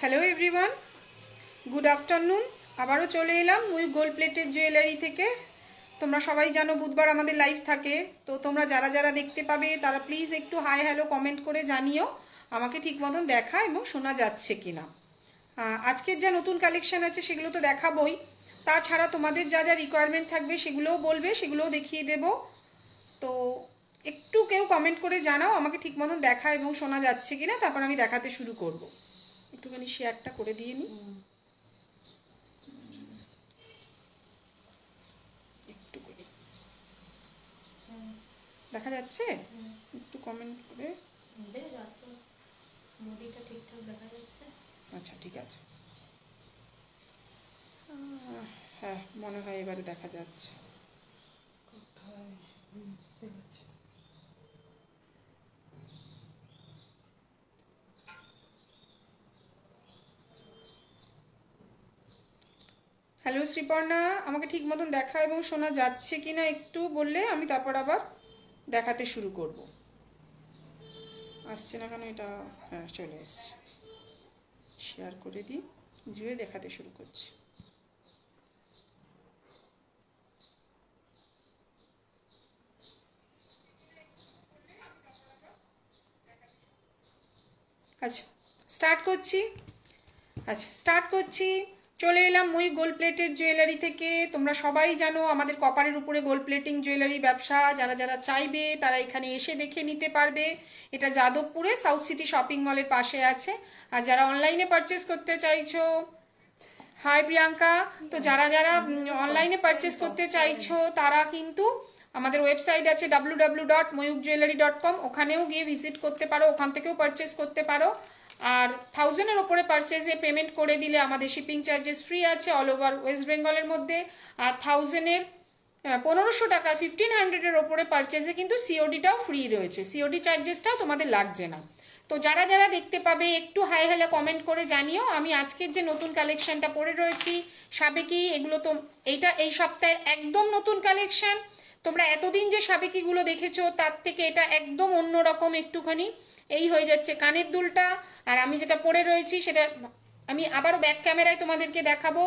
Hello everyone, good afternoon. আবারও চলে এলাম ময়ূর গোল্ড প্লেটেড জুয়েলারি থেকে। তোমরা সবাই জানো বুধবার আমাদের লাইভ থাকে, তো তোমরা যারা যারা দেখতে পাবে তারা প্লিজ একটু হাই হ্যালো কমেন্ট করে জানিও আমাকে ঠিক মতন দেখা এবং শোনা যাচ্ছে কিনা। আজকের যা নতুন কালেকশন আছে সেগুলো তো দেখাবোই, তাছাড়া তোমাদের যা যা রিকোয়ারমেন্ট থাকবে সেগুলোও বলবে, সেগুলোও দেখিয়ে দেব। তো একটু কেউ কমেন্ট করে জানাও আমাকে ঠিক মতন দেখা এবং শোনা যাচ্ছে কিনা, তারপর আমি দেখাতে শুরু করব। একটুখানি শেয়ারটা করে দিয়ে নিই, একটু করে দেখা যাচ্ছে। একটু কমেন্ট করে। আচ্ছা ঠিক আছে, হ্যাঁ মনে হয় এবারে দেখা যাচ্ছে। হ্যালো শ্রীপর্ণা, আমাকে ঠিক মতন দেখা এবং শোনা যাচ্ছে কিনা একটু বললে আমি তারপর আবার দেখাতে শুরু করব। আসছে না কেন এটা? হ্যাঁ চলে এসছে। শেয়ার করে দিই, দিয়ে দেখাতে শুরু করছি। আচ্ছা স্টার্ট করছি। চলে এলাম ময়ূর গোল্ড প্লেটেড জুয়েলারি থেকে। তোমরা সবাই জানো আমাদের কপারের উপরে গোল্ড প্লেটিং জুয়েলারি ব্যবসা। যারা যারা চাইবে তারা এখানে এসে দেখে নিতে পারবে। এটা যাদবপুরে সাউথ সিটি শপিং মলের পাশে আছে। আর যারা অনলাইনে পারচেস করতে চাইছো, হাই প্রিয়াঙ্কা, তো যারা যারা অনলাইনে পারচেস করতে চাইছো তারা কিন্তু আমাদের ওয়েবসাইট আছে www.moyukjewellery.com, ওখানেও গিয়ে ভিজিট করতে পারো, ওখান থেকেও পারচেস করতে পারো। আর 1000-এর ওপরে পারচেজে পেমেন্ট করে দিলে আমাদের শিপিং চার্জেস ফ্রি আছে অল ওভার ওয়েস্ট বেঙ্গলের মধ্যে। আর 1000-এর 1500 টাকার 1500-এর ওপরে পারচেজে কিন্তু সিওডিটাও ফ্রি রয়েছে, সিওডি চার্জেসটাও তোমাদের লাগছে না। তো যারা যারা দেখতে পাবে একটু হাই হ্যালো কমেন্ট করে জানিও। আমি আজকের যে নতুন কালেকশনটা পরে রয়েছি সাবেকি, এগুলো তো এইটা এই সপ্তাহের একদম নতুন কালেকশন। তোমরা এতদিন যে সাবেকিগুলো দেখেছো তার থেকে এটা একদম অন্যরকম একটুখানি। এই হয়ে যাচ্ছে কানের দুলটা, আর আমি যেটা পরে রয়েছি সেটা আমি আবারও ব্যাক ক্যামেরায় তোমাদেরকে দেখাবো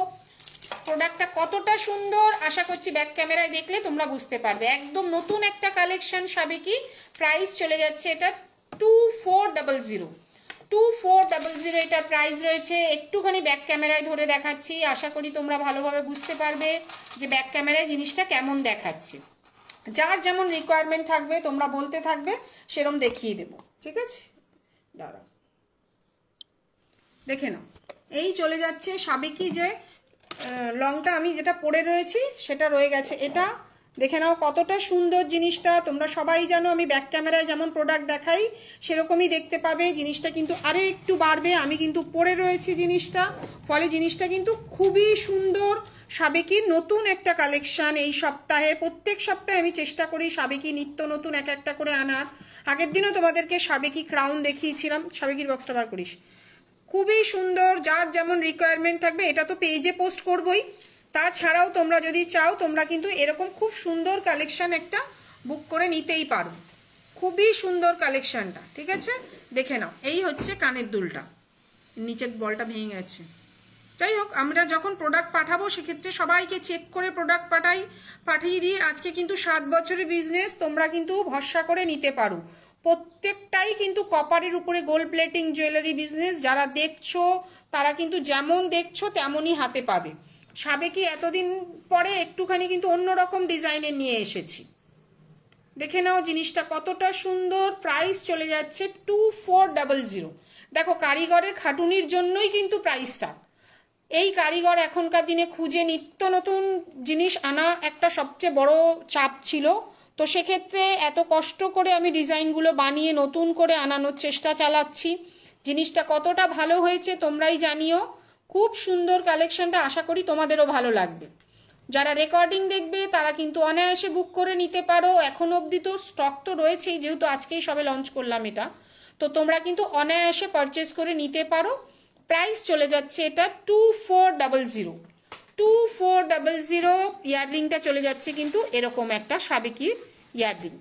প্রোডাক্টটা কতটা সুন্দর। আশা করছি ব্যাক ক্যামেরায় দেখলে তোমরা বুঝতে পারবে। একদম নতুন একটা কালেকশন সাবেকি। প্রাইস চলে যাচ্ছে এটা 2400 এটার প্রাইস রয়েছে। একটুখানি ব্যাক ক্যামেরায় ধরে দেখাচ্ছি, আশা করি তোমরা ভালোভাবে বুঝতে পারবে যে ব্যাক ক্যামেরায় জিনিসটা কেমন দেখাচ্ছে। যার যেমন রিকোয়ারমেন্ট থাকবে তোমরা বলতে থাকবে, সেরকম দেখিয়ে দেবো। ঠিক আছে, দাঁড়াও দেখে নাও। এই চলে যাচ্ছে সাবেকি যে লংটা আমি যেটা পরে রয়েছি সেটা রয়ে গেছে। এটা দেখে নাও কতটা সুন্দর জিনিসটা। তোমরা সবাই জানো আমি ব্যাক ক্যামেরায় যেমন প্রোডাক্ট দেখাই সেরকমই দেখতে পাবে। জিনিসটা কিন্তু আরও একটু বাড়বে, আমি কিন্তু পরে রয়েছি জিনিসটা, ফলে জিনিসটা কিন্তু খুবই সুন্দর। সাবেকির নতুন একটা কালেকশন এই সপ্তাহে। প্রত্যেক সপ্তাহে আমি চেষ্টা করি সাবেকি নিত্য নতুন এক একটা করে আনার। আগের দিনও তোমাদেরকে সাবেকি ক্রাউন দেখিয়েছিলাম, সাবেকির বক্সটা বার করিস। খুবই সুন্দর, যার যেমন রিকোয়ারমেন্ট থাকবে। এটা তো পেজে পোস্ট করবই, তাছাড়াও তোমরা যদি চাও তোমরা কিন্তু এরকম খুব সুন্দর কালেকশন একটা বুক করে নিতেই পারো। খুবই সুন্দর কালেকশনটা, ঠিক আছে দেখে নাও। এই হচ্ছে কানের দুলটা, নিচের বলটা ভেঙে গেছে। যাই হোক, আমরা যখন প্রোডাক্ট পাঠাবো সেক্ষেত্রে সবাইকে চেক করে প্রোডাক্ট পাঠিয়ে দিই। আজকে কিন্তু 7 বছরের বিজনেস, তোমরা কিন্তু ভরসা করে নিতে পারো। প্রত্যেকটাই কিন্তু কপারের উপরে গোল্ড প্লেটিং জুয়েলারি বিজনেস। যারা দেখছো তারা কিন্তু যেমন দেখছো তেমনই হাতে পাবে। সাবেকি এতদিন পরে একটুখানি কিন্তু অন্যরকম ডিজাইনের নিয়ে এসেছি। দেখে নাও জিনিসটা কতটা সুন্দর। প্রাইস চলে যাচ্ছে 2400। দেখো কারিগরের খাটুনির জন্যই কিন্তু প্রাইসটা। এই কারিগর এখনকার দিনে খুঁজে নিত্য নতুন জিনিস আনা একটা সবচেয়ে বড় চাপ ছিল। তো সেক্ষেত্রে এত কষ্ট করে আমি ডিজাইনগুলো বানিয়ে নতুন করে আনানোর চেষ্টা চালাচ্ছি। জিনিসটা কতটা ভালো হয়েছে তোমরাই জানিও। খুব সুন্দর কালেকশনটা, আশা করি তোমাদেরও ভালো লাগবে। যারা রেকর্ডিং দেখবে তারা কিন্তু অনায়াসে বুক করে নিতে পারো। এখন অবধি তো স্টক তো রয়েছেই, যেহেতু আজকেই সবে লঞ্চ করলাম এটা, তো তোমরা কিন্তু অনায়াসে পারচেস করে নিতে পারো। প্রাইস চলে যাচ্ছে এটা 2400। ইয়াররিংটা চলে যাচ্ছে কিন্তু এরকম একটা সাবেকির ইয়াররিং।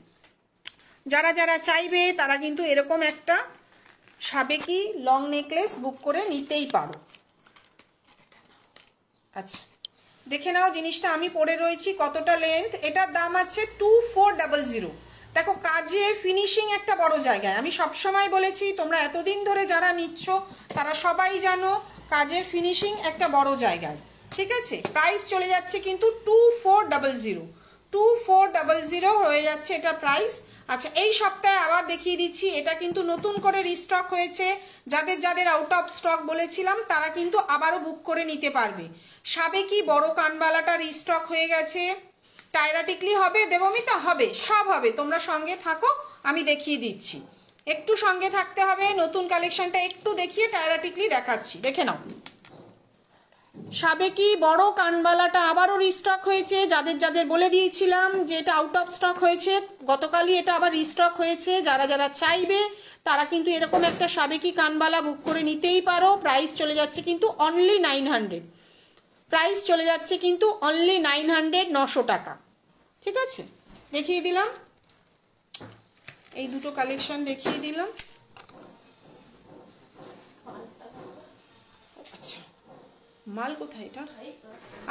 যারা যারা চাইবে তারা কিন্তু এরকম একটা সাবেকি লং নেকলেস বুক করে নিতেই পারো। আচ্ছা দেখে নাও জিনিসটা আমি পরে রয়েছি কতটা লেন্থ। এটার দাম আছে 2400। দেখো কাজের ফিনিশিং একটা বড় জায়গায়, আমি সবসময় বলেছি, তোমরা এতদিন ধরে যারা নিচ্ছ তারা সবাই জানো কাজের ফিনিশিং একটা বড় জায়গায়। ঠিক আছে, প্রাইস চলে যাচ্ছে কিন্তু 2400 হয়ে যাচ্ছে এটা প্রাইস। আচ্ছা এই সপ্তাহে আবার দেখিয়ে দিচ্ছি, এটা কিন্তু নতুন করে রিস্টক হয়েছে। যাদের যাদের আউট অফ স্টক বলেছিলাম তারা কিন্তু আবারও বুক করে নিতে পারবে। সাবেকি বড় কানবালাটা রিস্টক হয়ে গেছে। টায়রা টিকলি হবে দেবমিতা, হবে, সব হবে। তোমরা সঙ্গে থাকো, আমি দেখিয়ে দিচ্ছি। একটু সঙ্গে থাকতে হবে, নতুন কালেকশনটা একটু দেখিয়ে টায়রা টিকলি দেখাচ্ছি, দেখে নাও। সাবেকি বড় কানবালাটা আবারও রিস্টক হয়েছে। যাদের যাদের বলে দিয়েছিলাম যে এটা আউট অফ স্টক হয়েছে, গতকালই এটা আবার রিস্টক হয়েছে। যারা যারা চাইবে তারা কিন্তু এরকম একটা সাবেকি কানবালা বুক করে নিতেই পারো। প্রাইস চলে যাচ্ছে কিন্তু অনলি 900। প্রাইস চলে যাচ্ছে কিন্তু অনলি 900, 900 টাকা। ঠিক আছে, দেখিয়ে দিলাম এই দুটো কালেকশন, দেখিয়ে দিলাম। আচ্ছা মাল কোথায় এটা?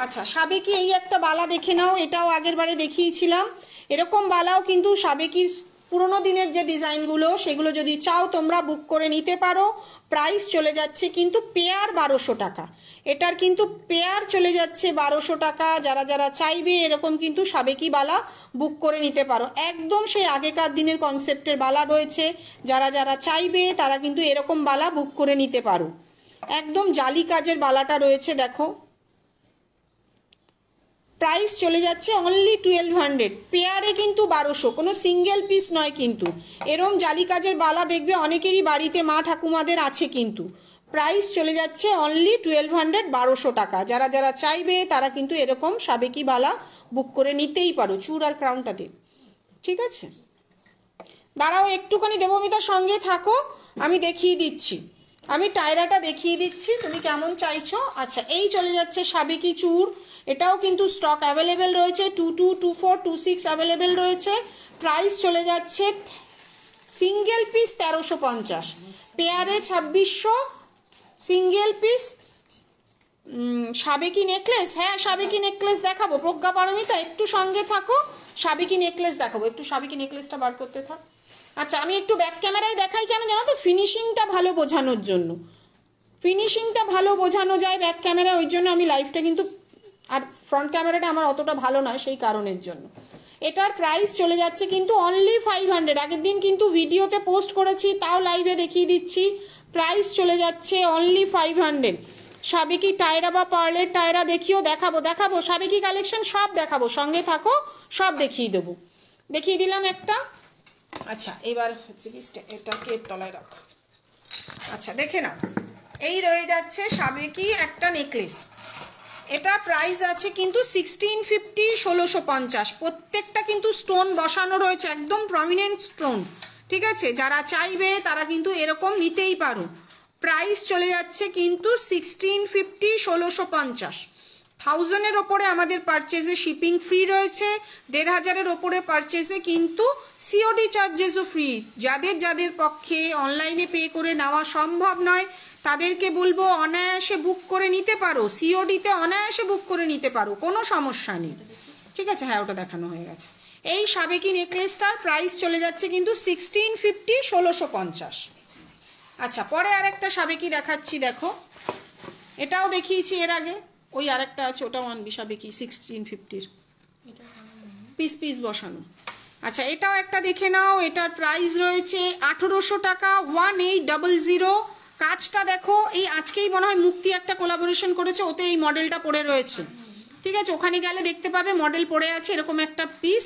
আচ্ছা সাবেকি এই একটা বালা দেখে নাও, এটাও আগের বারে দেখিয়েছিলাম। এরকম বালাও কিন্তু সাবেকির পুরোনো দিনের যে ডিজাইনগুলো সেগুলো যদি চাও তোমরা বুক করে নিতে পারো। প্রাইস চলে যাচ্ছে কিন্তু পেয়ার 1200 টাকা। এটার কিন্তু পেয়ার চলে যাচ্ছে 1200 টাকা। যারা যারা চাইবে এরকম কিন্তু সাবেকি বালা বুক করে নিতে পারো। একদম সেই আগেকার দিনের কনসেপ্টের বালা রয়েছে। যারা যারা চাইবে তারা কিন্তু এরকম বালা বুক করে নিতে পারো। একদম জালি কাজের বালাটা রয়েছে দেখো। প্রাইস চলে যাচ্ছে অনলি 1200। পেয়ারে কিন্তু 1200, কোনো সিঙ্গেল পিস নয় কিন্তু। এরম জালি কাজের বালা দেখবে অনেকেরই বাড়িতে, মা ঠাকুমাদের আছে কিন্তু। প্রাইস চলে যাচ্ছে অনলি 1200, 1200 টাকা। যারা যারা চাইবে তারা কিন্তু এরকম সাবেকি বালা বুক করে নিতেই পারো। চূড় আর ক্রাউনটা দে, ঠিক আছে। দাঁড়াও একটুখানি দেবমিতার সঙ্গে থাকো, আমি দেখিয়ে দিচ্ছি, আমি টায়রাটা দেখিয়ে দিচ্ছি তুমি কেমন চাইছো। আচ্ছা এই চলে যাচ্ছে সাবেকি চূড়, এটাও কিন্তু স্টক অ্যাভেলেবেল রয়েছে। 22, 24, 26 অ্যাভেলেবেল রয়েছে। প্রাইস চলে যাচ্ছে সিঙ্গেল পিস 1350, পেয়ারে 2600, সিঙ্গেল পিস। সাবেকি নেকলেস, হ্যাঁ সাবেকি নেকলেস দেখাবো। প্রজ্ঞা পারমিতা একটু সঙ্গে থাকো, সাবেকি নেকলেস দেখাবো। একটু সাবেকি নেকলেসটা বার করতে থাক। আচ্ছা আমি একটু ব্যাক ক্যামেরায় দেখাই, কেন জানো তো, ফিনিশিংটা ভালো বোঝানোর জন্য। ফিনিশিংটা ভালো বোঝানো যায় ব্যাক ক্যামেরা, ওই জন্য আমি লাইভটা কিন্তু, আর ফ্রন্ট ক্যামেরাটা আমার অতটা ভালো নয় সেই কারণের জন্য। এটার প্রাইস চলে যাচ্ছে কিন্তু অনলি 500। আগের দিন কিন্তু ভিডিওতে পোস্ট করেছি, তাও লাইভে দেখিয়ে দিচ্ছি। প্রাইস চলে যাচ্ছে অনলি 500। সাবেকি টায়রা বা পার্লের টায়রা দেখাবো সাবেকি কালেকশন সব দেখাবো, সঙ্গে থাকো, সব দেখিয়ে দেবো। দেখিয়ে দিলাম একটা। আচ্ছা এবার হচ্ছে কি এটাকে তলায় রাখ। আচ্ছা দেখে নাও, এই রয়ে যাচ্ছে সাবেকি একটা নেকলেস। এটা প্রাইস আছে কিন্তু 1650, 1650। প্রত্যেকটা কিন্তু স্টোন বসানো রয়েছে, একদম প্রমিনেন্ট স্টোন। ঠিক আছে, যারা চাইবে তারা কিন্তু এরকম নিতেই পারো। প্রাইস চলে যাচ্ছে কিন্তু 1650, 1650। 1000-এর ওপরে আমাদের পারচেজে শিপিং ফ্রি রয়েছে। 1500-এর ওপরে পারচেজে কিন্তু সিওডি চার্জেসও ফ্রি। যাদের যাদের পক্ষে অনলাইনে পে করে নেওয়া সম্ভব নয় তাদেরকে বলবো অনায়াসে বুক করে নিতে পারো, সিওডিতে অনায়াসে বুক করে নিতে পারো, কোনো সমস্যা নেই। ঠিক আছে, হ্যাঁ ওটা দেখানো হয়ে গেছে। এই সাবেকি নেকলেসটার প্রাইস চলে যাচ্ছে কিন্তু 1650, 1650। আচ্ছা পরে আরেকটা সাবেকি দেখাচ্ছি, দেখো এটাও দেখিয়েছি এর আগে। ওই আরেকটা আছে, ওটাও আনবি সাবেকি 1650-র, পিস পিস বসানো। আচ্ছা এটাও একটা দেখে নাও, এটার প্রাইস রয়েছে 1800 টাকা, 1800। কাজটা দেখো, এই আজকেই মনে হয় মুক্তি একটা কোলাবোরেশন করেছে, ওতে এই মডেলটা পড়ে রয়েছে। ঠিক আছে, ওখানে গেলে দেখতে পাবে মডেল পড়ে আছে এরকম একটা পিস।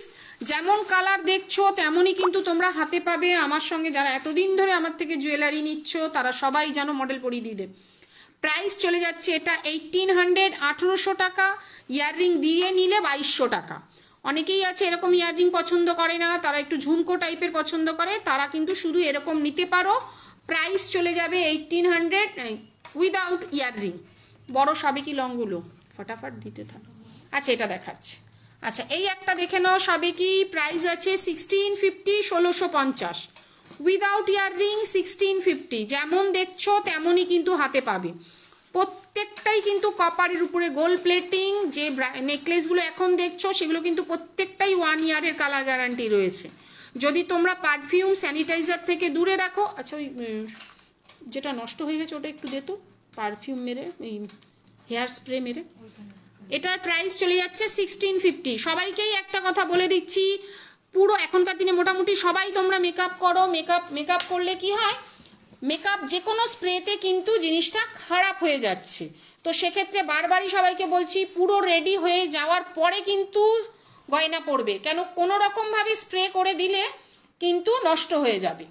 যেমন কালার দেখছো তেমনই কিন্তু তোমরা হাতে পাবে। আমার সঙ্গে যারা এতদিন ধরে আমার থেকে জুয়েলারি নিচ্ছ তারা সবাই যেন মডেল পরিয়ে দিয়ে দেবে। প্রাইস চলে যাচ্ছে এটা 1800, 1800 টাকা। ইয়াররিং দিয়ে নিলে 2200 টাকা। অনেকেই আছে এরকম ইয়াররিং পছন্দ করে না, তারা একটু ঝুমকো টাইপের পছন্দ করে, তারা কিন্তু শুধু এরকম নিতে পারো। প্রাইস চলে যাবে 1800 উইদাউট ইয়াররিং। বড় সাবেকি লংগুলো ফটাফট দিতে থাকো। আচ্ছা এটা দেখাচ্ছি। আচ্ছা এই একটা দেখে নাও সাবেকি, প্রাইস আছে 1650, 1650। উইদাউট ইয়াররিং 1650, যেমন দেখছো তেমনই কিন্তু হাতে পাবে। প্রত্যেকটাই কিন্তু কপারের উপরে গোল্ড প্লেটিং। যে নেকলেসগুলো এখন দেখছো সেগুলো কিন্তু প্রত্যেকটাই 1 ইয়ারের কালার গ্যারান্টি রয়েছে। যদি তোমরা পারফিউম স্যানিটাইজার থেকে দূরে রাখো। আচ্ছা, ওই যেটা নষ্ট হয়ে গেছে ওটা একটু দে তো, পারফিউম মেরে, এই হেয়ার স্প্রে মেরে। এটার প্রাইস চলে যাচ্ছে 1650। সবাইকেই একটা কথা বলে দিচ্ছি, পুরো এখনকার দিনে মোটামুটি সবাই তোমরা মেকআপ করো। মেকআপ করলে কি হয়, মেকআপ যে কোনো স্প্রেতে কিন্তু জিনিসটা খারাপ হয়ে যাচ্ছে। তো সেক্ষেত্রে বারবারই সবাইকে বলছি, পুরো রেডি হয়ে যাওয়ার পরে কিন্তু গয়না পরবে, কেন কোনো রকমভাবে স্প্রে করে দিলে কিন্তু নষ্ট হয়ে যাবে।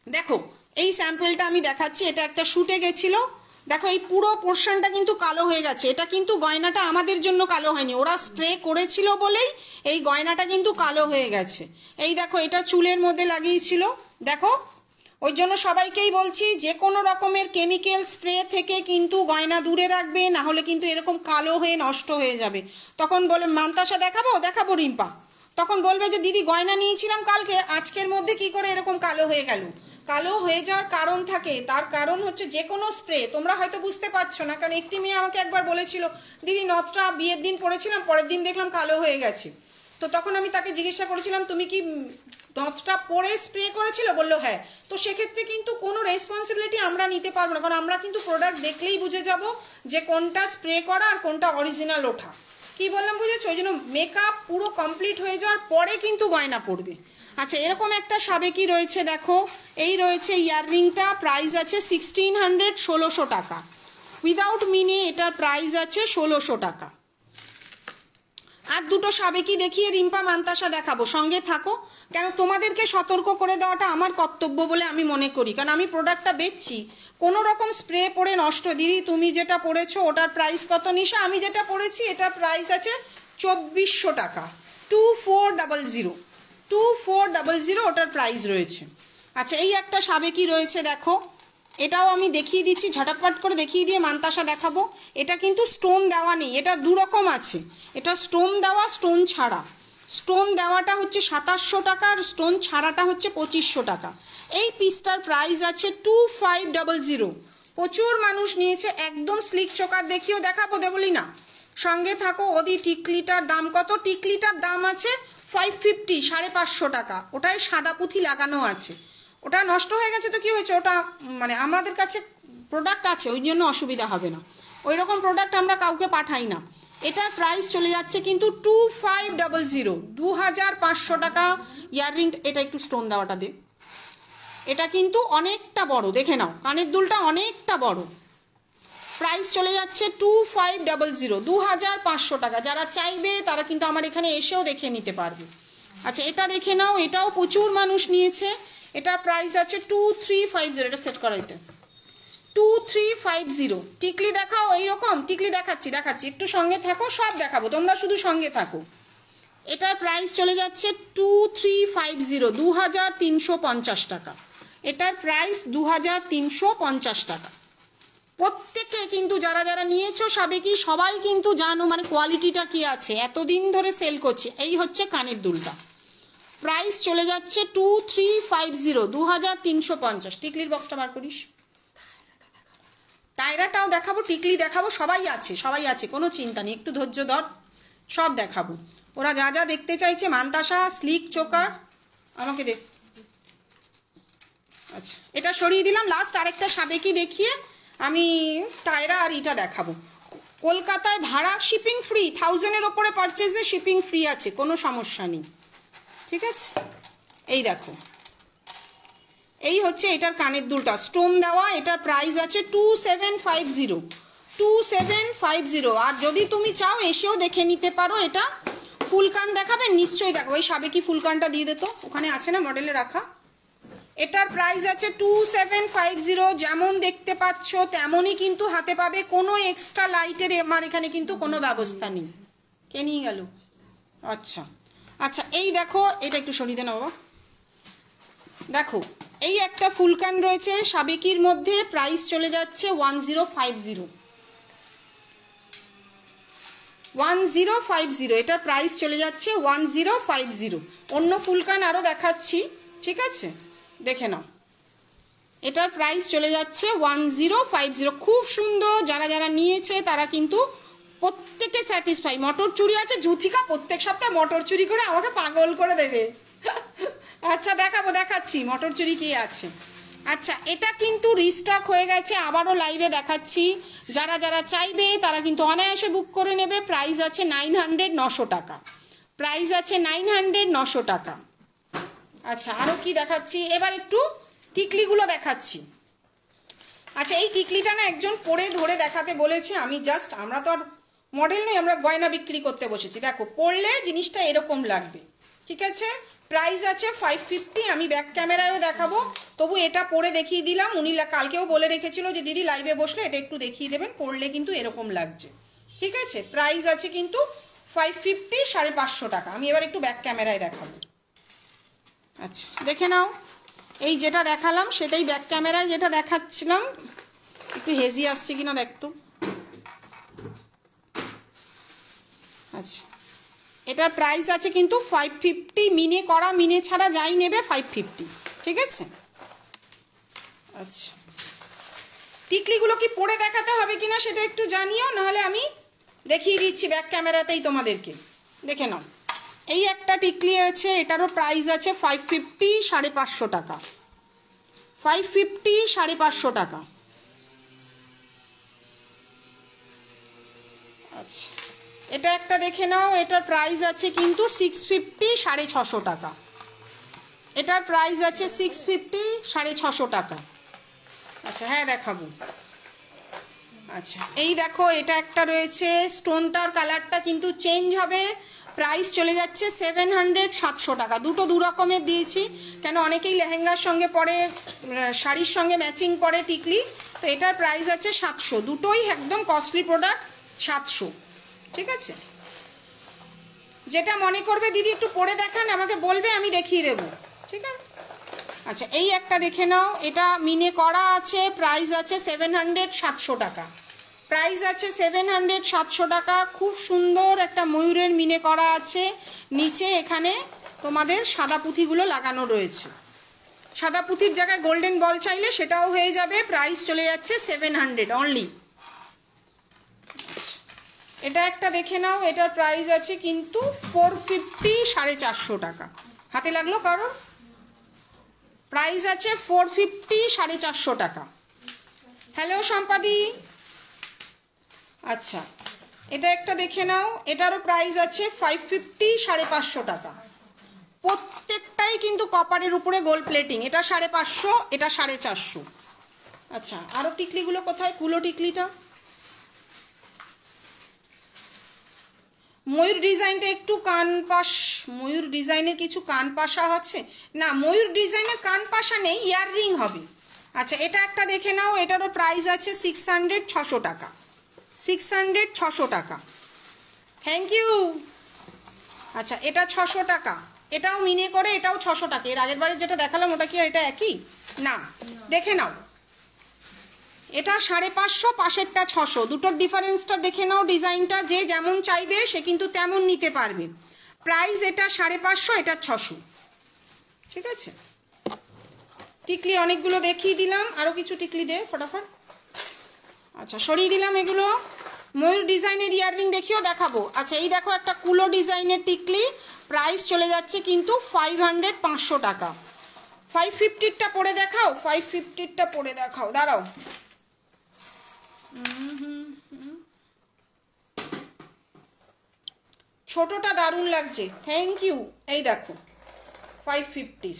দেখো এই স্যাম্পলটা আমি দেখাচ্ছি, এটা একটা শুটে গেছিল। দেখো এই পুরো পোর্শনটা কিন্তু কালো হয়ে গেছে। এটা কিন্তু গয়নাটা আমাদের জন্য কালো হয়নি, ওরা স্প্রে করেছিল বলেই এই গয়নাটা কিন্তু কালো হয়ে গেছে। এই দেখো এটা চুলের মধ্যে লাগিয়েছিল, দেখো। ওই জন্য সবাইকেই বলছি, যে কোনো রকমের কেমিক্যাল স্প্রে থেকে কিন্তু গয়না দূরে রাখবে, না হলে কিন্তু এরকম কালো হয়ে নষ্ট হয়ে যাবে। তখন বলে মান্তাসা দেখাবো রিম্পা, তখন বলবে যে দিদি গয়না নিয়েছিলাম কালকে, আজকের মধ্যে কি করে এরকম কালো হয়ে গেল। কালো হয়ে যাওয়ার কারণ থাকে, তার কারণ হচ্ছে যে কোনো স্প্রে। তোমরা হয়তো বুঝতে পারছো না, কারণ একটি মেয়ে আমাকে একবার বলেছিল, দিদি নথটা বিয়ের দিন পরেছিলাম, পরের দিন দেখলাম কালো হয়ে গেছে। তো তখন আমি তাকে জিজ্ঞাসা করেছিলাম, তুমি কি নথটা পরে স্প্রে করেছিল? বললো হ্যাঁ। তো সেক্ষেত্রে কিন্তু কোনো রেসপন্সিবিলিটি আমরা নিতে পারবো না, কারণ আমরা কিন্তু প্রোডাক্ট দেখলেই বুঝে যাব যে কোনটা স্প্রে করা আর কোনটা অরিজিনাল ওঠা। কি বললাম বুঝেছো? ওই জন্য মেকআপ পুরো কমপ্লিট হয়ে যাওয়ার পরে কিন্তু গয়না পড়বে। আচ্ছা, এরকম একটা সাবেকি রয়েছে, দেখো এই রয়েছে ইয়াররিংটা, প্রাইস আছে 1600, 1600 টাকা। উইদাউট মিনি এটার প্রাইস আছে 1600 টাকা। আর দুটো সাবেকি দেখিয়ে রিম্পা মান্তাসা দেখাবো, সঙ্গে থাকো। কেন তোমাদেরকে সতর্ক করে দেওয়াটা আমার কর্তব্য বলে আমি মনে করি, কারণ আমি প্রোডাক্টটা বেচছি। কোনো রকম স্প্রে পরে নষ্ট, দিদি তুমি যেটা পরেছো ওটার প্রাইস কত নিশা? আমি যেটা পরেছি এটার প্রাইস আছে 2400 টাকা, 2400, 2400 ওটার প্রাইস রয়েছে। আচ্ছা, এই একটা সাবেকি রয়েছে, দেখো এটাও আমি দেখিয়ে দিচ্ছি, ঝটাপট করে দেখিয়ে দিয়ে মান্তাসা দেখাবো। এটা কিন্তু স্টোন দেওয়া নেই, এটা দু রকম আছে, এটা স্টোন দেওয়া, স্টোন ছাড়া। স্টোন দেওয়াটা হচ্ছে 2700 টাকা, আর স্টোন ছাড়াটা হচ্ছে 2500 টাকা। এই পিসটার প্রাইস আছে 2500। প্রচুর মানুষ নিয়েছে, একদম স্লিক চোকার। দেখিও দেখাবো, বলি না, সঙ্গে থাকো। ওদি টিকলিটার দাম কত? টিকলিটার দাম আছে 550, 550 টাকা। ওটায় সাদা পুঁথি লাগানো আছে। ওটা নষ্ট হয়ে গেছে তো কি হয়েছে, ওটা মানে আমাদের কাছে প্রোডাক্ট আছে, ওই জন্য অসুবিধা হবে না। ওই রকম প্রোডাক্ট আমরা কাউকে পাঠাই না। এটার প্রাইস চলে যাচ্ছে কিন্তু 2500, 2500 টাকা ইয়াররিং। এটা একটু স্টোন দেওয়াটা দে, এটা কিন্তু অনেকটা বড়, দেখে নাও কানের দুলটা অনেকটা বড়। প্রাইস চলে যাচ্ছে 2500, 2500 টাকা। যারা চাইবে তারা কিন্তু আমার এখানে এসেও দেখে নিতে পারবে। আচ্ছা, এটা দেখে নাও, এটাও প্রচুর মানুষ নিয়েছে। এটা প্রাইস আছে 2350। এটা সেট করা, এটা 2350। টিকলি দেখাও, এইরকম টিকলি দেখাচ্ছি, একটু সঙ্গে থাকো, সব দেখাবো, তোমরা শুধু সঙ্গে থাকো। এটার প্রাইস চলে যাচ্ছে 2350, 2350 টাকা। এটার প্রাইস 2350 টাকা। প্রত্যেকে কিন্তু যারা যারা নিয়েছো সাবেকি সবাই কিন্তু জানো মানে কোয়ালিটিটা কি আছে, এতদিন ধরে সেল করছে। এই হচ্ছে কানের দুলটা, প্রাইস চলে যাচ্ছে 2350, 2350। টিকলির বক্সটা বার করিস, টায়রাটাও দেখাবো, টিকলি দেখাবো, সবাই আছে, কোনো চিন্তা নেই, একটু ধৈর্য ধর, সব দেখাবো। ওরা যা যা দেখতে চাইছে, মান্তাসা স্লিক চোকার, আমাকে দে। আচ্ছা, এটা সরিয়ে দিলাম। লাস্ট আরেকটা সাবেকি দেখিয়ে আমি টায়রা আর ইটা দেখাবো। কলকাতায় ভাড়া শিপিং ফ্রি, 1000-এর ওপরে পারচেজে শিপিং ফ্রি আছে, কোনো সমস্যা নেই, ঠিক আছে। এই দেখো, এই হচ্ছে এটার কানের দুলটা, স্টোন দেওয়া। এটার প্রাইস আছে 2750, 2750। আর যদি তুমি চাও এসেও দেখে নিতে পারো। এটা ফুলকান দেখাবে নিশ্চয়ই, দেখো ওই সাবেকি ফুলকানটা দিয়ে দিত, ওখানে আছে না মডেলে রাখা। এটার প্রাইস আছে 2750। যেমন দেখতে পাচ্ছ তেমনই কিন্তু হাতে পাবে, কোনো এক্সট্রা লাইটের আমার এখানে কিন্তু কোনো ব্যবস্থা নেই। কে নিয়ে গেল? আচ্ছা আচ্ছা, এই দেখো, এটা একটু সরিয়ে দেন বাবা। দেখো এই একটা ফুলকান রয়েছে সাবেকির মধ্যে, প্রাইস চলে যাচ্ছে 1050, 1050। এটার প্রাইস চলে যাচ্ছে 1050। অন্য ফুলকান আরও দেখাচ্ছি, ঠিক আছে। দেখে নাও, এটার প্রাইস চলে যাচ্ছে 1050। খুব সুন্দর, যারা যারা নিয়েছে তারা কিন্তু প্রত্যেকে স্যাটিসফাই। মটর চুড়ি আছে, জ্যোতিকা প্রত্যেক সপ্তাহে মটর চুরি করে আমাকে পাগল করে দেবে। আচ্ছা দেখাচ্ছি মটর চুরি কি আছে। আচ্ছা, এটা কিন্তু রিস্টক হয়ে গেছে, আবারও লাইভে দেখাচ্ছি। যারা যারা চাইবে তারা কিন্তু অনায়াসে বুক করে নেবে। প্রাইস আছে 900, 900 টাকা। প্রাইস আছে 900, 900 টাকা। আচ্ছা, আরও কি দেখাচ্ছি, এবার একটু টিকলিগুলো দেখাচ্ছি। আচ্ছা, এই টিকলিটা না একজন পরে ধরে দেখাতে বলেছে, আমি জাস্ট, আমরা তো আর মডেল নই, আমরা গয়না বিক্রি করতে বসেছি। দেখো, পরলে জিনিসটা এরকম লাগবে, ঠিক আছে। প্রাইস আছে 550। আমি ব্যাক ক্যামেরায়ও দেখাবো, তবু এটা পরে দেখিয়ে দিলাম। উনি কালকেও বলে রেখেছিল যে দিদি লাইভে বসলে এটা একটু দেখিয়ে দেবেন, পরলে কিন্তু এরকম লাগছে, ঠিক আছে। প্রাইস আছে কিন্তু 550, 550 টাকা। আমি এবার একটু ব্যাক ক্যামেরায় দেখাবো। আচ্ছা, দেখে নাও, এই যেটা দেখালাম সেটাই ব্যাক ক্যামেরায় যেটা দেখাচ্ছিলাম। একটু হেজি আসছে কিনা দেখতো। আচ্ছা, এটার প্রাইস আছে কিন্তু 550। মিনে করা, মিনে ছাড়া যাই নেবে 550, ঠিক আছে। আচ্ছা, টিকলিগুলো কি পরে দেখাতে হবে কিনা সেটা একটু জানিও, নাহলে আমি দেখিয়ে দিচ্ছি ব্যাক ক্যামেরাতেই তোমাদেরকে। দেখে নাও, এই একটা টিকলি আছে, এটারও প্রাইস আছে 550, 550 টাকা। 550, 550 টাকা। আচ্ছা, এটা একটা দেখে নাও, এটার প্রাইস আছে কিন্তু 650, 650 টাকা। এটার প্রাইস আছে 650, 650 টাকা। আচ্ছা, হ্যাঁ দেখাবো। আচ্ছা, এই দেখো, এটা একটা রয়েছে, স্টোনটার কালারটা কিন্তু চেঞ্জ হবে। প্রাইস চলে যাচ্ছে 700, 700 টাকা। দুটো দু রকমের দিয়েছি, কেন অনেকেই লেহেঙ্গার সঙ্গে পরে, শাড়ির সঙ্গে ম্যাচিং করে টিকলি, তো এটার প্রাইস আছে 700। দুটোই একদম কস্টলি প্রোডাক্ট, 700, ঠিক আছে। যেটা মনে করবে দিদি একটু পরে দেখান, আমাকে বলবে, আমি দেখিয়ে দেবো, ঠিক আছে। আচ্ছা, এই একটা দেখে নাও, এটা মিনে করা আছে, প্রাইস আছে 700, 700 টাকা। প্রাইস আছে 700, 700 টাকা। খুব সুন্দর একটা ময়ূরের মিনে করা আছে, নিচে এখানে তোমাদের সাদা পুঁথিগুলো লাগানো রয়েছে। সাদা পুঁথির জায়গায় গোল্ডেন বল চাইলে সেটাও হয়ে যাবে। প্রাইস চলে যাচ্ছে 700 অনলি। এটা একটা দেখে নাও, এটার প্রাইস আছে কিন্তু 450, 450 টাকা। হাতে লাগলো কারণ? প্রাইস আছে 450, 450 টাকা। হ্যালো সম্পাদি। আচ্ছা, এটা একটা দেখে নাও, এটারও প্রাইস আছে 550, 550 টাকা। প্রত্যেকটাই কিন্তু কপারের উপরে গোল্ড প্লেটিং। এটা 550, এটা 450। আচ্ছা, আরও টিকলিগুলো কোথায়? কুলো টিকলিটা, ময়ূর ডিজাইনটা একটু কান পাশ, ময়ূর ডিজাইনের কিছু কান পাশা আছে না, ময়ূর ডিজাইনের কান পাশা নেই, ইয়াররিং হবে। আচ্ছা, এটা একটা দেখে নাও, এটারও প্রাইস আছে 600, 600 টাকা। 600, 600 টাকা। Thank you. আচ্ছা, এটা 600 টাকা। এটাও মিনে করে, এটাও 600 টাকা। এর আগের বারে যেটা দেখালাম ওটা কি এটা একই? না, দেখে নাও, এটা 550, পাশেরটা 600। দুটোর ডিফারেন্সটা দেখে নাও। ডিজাইনটা যে যেমন চাইবে সে কিন্তু তেমন নিতে পারবে। প্রাইস এটা 550, এটা 600, ঠিক আছে। টিকলি অনেকগুলো দেখিয়ে দিলাম, আরও কিছু টিকলি দে ফটাফট। আচ্ছা, সরিয়ে দিলাম এগুলো। ময়ূর ডিজাইনের ইয়াররিং দেখিও দেখাবো। আচ্ছা, এই দেখো একটা কুলো ডিজাইনের টিকলি, প্রাইস চলে যাচ্ছে কিন্তু 500, 500 টাকা। 550টা পরে দেখাও, 550টা পরে দেখাও, দাঁড়াও। ছোটটা দারুণ লাগছে, থ্যাংক ইউ। এই দেখো 550,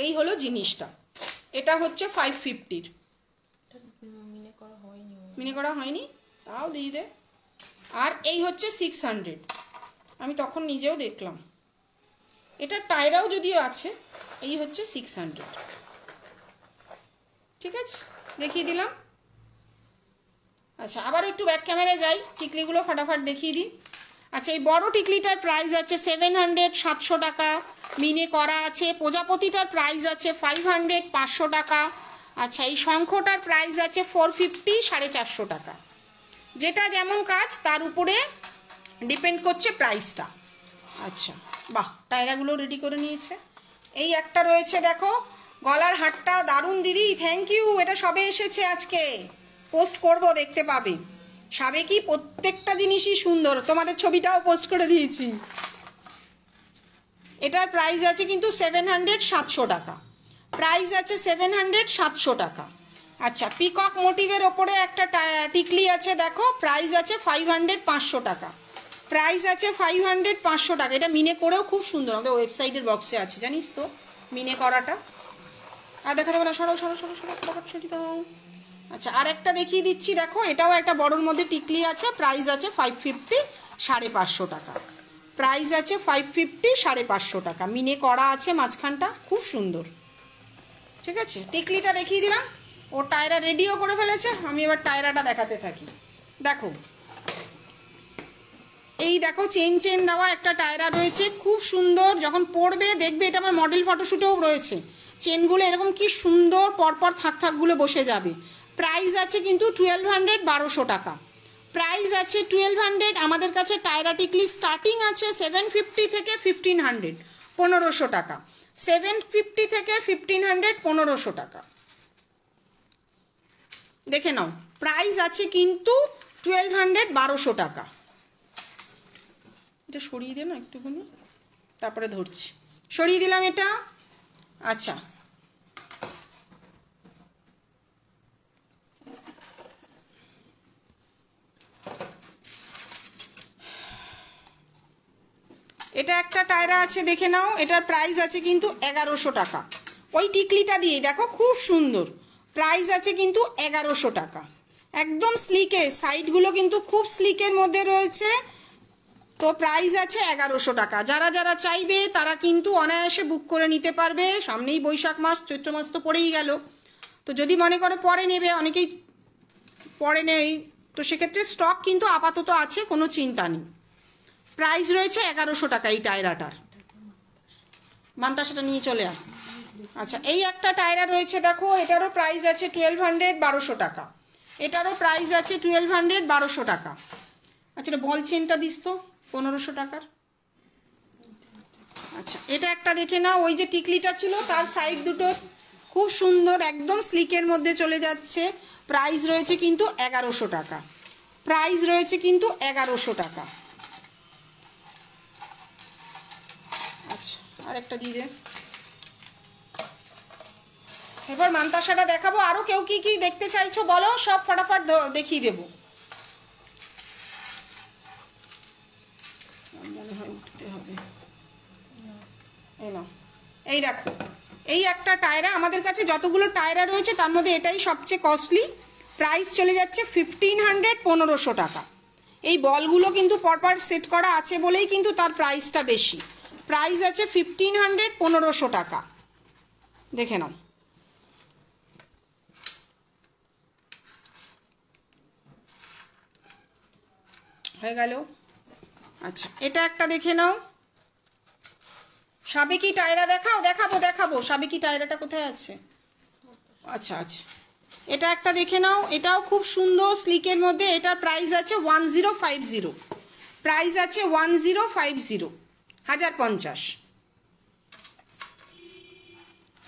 এই হলো জিনিসটা। এটা হচ্ছে 550। মিনে করা হয়নি, তাও দিয়ে দে। আর এই হচ্ছে 600, আমি তখন নিজেও দেখলাম। এটা টায়রাও যদিও আছে। এই হচ্ছে 600, ঠিক আছে, দেখিয়ে দিলাম। আচ্ছা, আবার একটু ব্যাক ক্যামেরায় যাই, টিকলিগুলো ফটাফট দেখিয়ে দিই। আচ্ছা, এই বড় টিকলিটার প্রাইস আছে 700, 700 টাকা। মিনে করা আছে। প্রজাপতিটার প্রাইস আছে 500, 500 টাকা। আচ্ছা, এই শঙ্খটার প্রাইস আছে 450, 450 টাকা। যেটা যেমন কাজ তার উপরে ডিপেন্ড করছে প্রাইসটা। আচ্ছা, বাহ, টায়রাগুলো রেডি করে নিয়েছে। এই একটা রয়েছে দেখো, গলার হারটা দারুণ দিদি, থ্যাংক ইউ। এটা সবে এসেছে, আজকে পোস্ট করব, দেখতে পাবে। সাবেকি প্রত্যেকটা জিনিসই সুন্দর, তোমাদের ছবিটাও পোস্ট করে দিয়েছি। এটার প্রাইস আছে কিন্তু 700, 700 টাকা। প্রাইস আছে 700, 700 টাকা। আচ্ছা, পিকক মোটিভের ওপরে একটা টিকলি আছে দেখো, প্রাইস আছে 500, 500 টাকা। প্রাইস আছে 500, 500 টাকা। এটা মিনে করেও খুব সুন্দর, আমাদের ওয়েবসাইটের বক্সে আছে, জানিস তো মিনে করাটা। আর দেখা যাবে না, সরো সরো সরো সরো ফটাফট সেটি দাও। আচ্ছা, আর একটা দেখিয়ে দিচ্ছি দেখো, এটাও একটা বড়োর মধ্যে টিকলি আছে, প্রাইস আছে 550, 550 টাকা। প্রাইস আছে 550, 550 টাকা। মিনে করা আছে মাঝখানটা, খুব সুন্দর। ঠিক আছে, টিকলিটা দেখিয়ে দিলাম। ও টায়রা রেডিও করে ফেলেছে, আমি এবার টায়রাটা দেখাতে থাকি। দেখো, এই দেখো চেন চেন দেওয়া একটা টায়রা রয়েছে, খুব সুন্দর। যখন পরবে দেখবে, এটা আমার মডেল ফটোশ্যুটেও রয়েছে। চেনগুলো এরকম কি সুন্দর পরপর থাক থাকগুলো বসে যাবে। প্রাইস আছে কিন্তু 1200, 1200 টাকা। প্রাইস আছে 1200। আমাদের কাছে টায়রা টিকলি স্টার্টিং আছে 750 থেকে 1500, 1500 টাকা। 750 থেকে 1500, 1500 টাকা। দেখে নাও, প্রাইস আছে কিন্তু 1200, 1200 টাকা। এটা সরিয়ে দে না একটুখানি, তারপরে ধরছি। সরিয়ে দিলাম এটা। আচ্ছা, এটা একটা টায়রা আছে, দেখে নাও। এটার প্রাইস আছে কিন্তু 1100 টাকা। ওই টিকলিটা দিয়ে দেখো, খুব সুন্দর। প্রাইস আছে কিন্তু 1100 টাকা। একদম স্লিকে, সাইডগুলো কিন্তু খুব স্লিকের মধ্যে রয়েছে। তো প্রাইস আছে 1100 টাকা। যারা যারা চাইবে তারা কিন্তু অনায়াসে বুক করে নিতে পারবে। সামনেই বৈশাখ মাস, চৈত্র মাস তো পড়েই গেল। তো যদি মনে করো পরে নেবে, অনেকেই পরে নেই, তো সেক্ষেত্রে স্টক কিন্তু আপাতত আছে, কোনো চিন্তা নেই। প্রাইস রয়েছে 1100 টাকা এই টায়রাটার। মান্তাসাটা নিয়ে চলে আয়। আচ্ছা, এই একটা টায়রা রয়েছে দেখো, এটারও প্রাইস আছে 1200, 1200 টাকা। এটারও প্রাইস আছে 1200, 1200 টাকা। আচ্ছা, এটা বল চেনটা দিস তো 1500 টাকার। আচ্ছা, এটা একটা দেখে নাও, ওই যে টিকলিটা ছিল তার সাইড দুটো খুব সুন্দর, একদম স্লিকের মধ্যে চলে যাচ্ছে। প্রাইস রয়েছে কিন্তু 1100 টাকা। প্রাইস রয়েছে কিন্তু 1100 টাকা। আচ্ছা, আরেকটা দিয়ে দে। এবার মান্তাসাটা দেখাবো। আরো কেউ কি কি দেখতে চাইছো বলো, সব ফটাফট দেখিয়ে দেবো। মনে হয় উঠতে হবে। এই দেখো, এই একটা টায়রা। আমাদের কাছে যতগুলো টায়রা রয়েছে তার মধ্যে এটাই সবচেয়ে কস্টলি। প্রাইস চলে যাচ্ছে 1500, 1500 টাকা। এই বলগুলো কিন্তু পরপর সেট করা আছে বলেই কিন্তু তার প্রাইসটা বেশি। প্রাইস আছে 1500, 1500 টাকা। দেখে নাও। হয়ে গেল। আচ্ছা, এটা একটা দেখে নাও। সাবেকি টায়রা দেখাও, দেখাবো দেখাবো। সাবেকি টায়রাটা কোথায় আছে? আচ্ছা আচ্ছা, এটা একটা দেখে নাও। এটাও খুব সুন্দর স্লিকের মধ্যে। এটার প্রাইস আছে 1050। প্রাইস আছে 1050, 1050।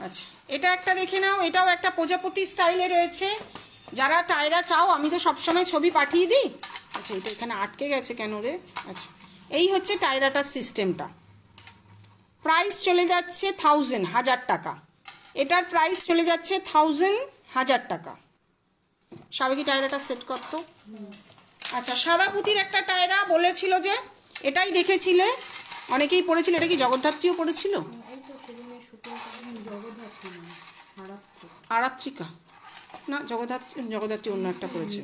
আচ্ছা, এটা একটা দেখে নাও। এটাও একটা প্রজাপতি স্টাইলে রয়েছে। যারা টায়রা চাও, আমি তো সবসময় ছবি পাঠিয়ে দিই। আচ্ছা, এটা এখানে আটকে গেছে কেন রে? আচ্ছা, এই হচ্ছে টায়রাটার সিস্টেমটা। প্রাইস চলে যাচ্ছে 1000, 1000 টাকা। এটার প্রাইস চলে যাচ্ছে 1000, 1000 টাকা। সাবেকি টায়রাটা সেট করতো। আচ্ছা, সাদা পুঁতির একটা টায়রা বলেছিল যে এটাই দেখেছিলে, অনেকেই পড়েছিল। এটা কি জগদ্ধাত্রীও পড়েছিল? আরাত্রিকা না, জগদ্ধাত্রী অন্য একটা পড়েছে।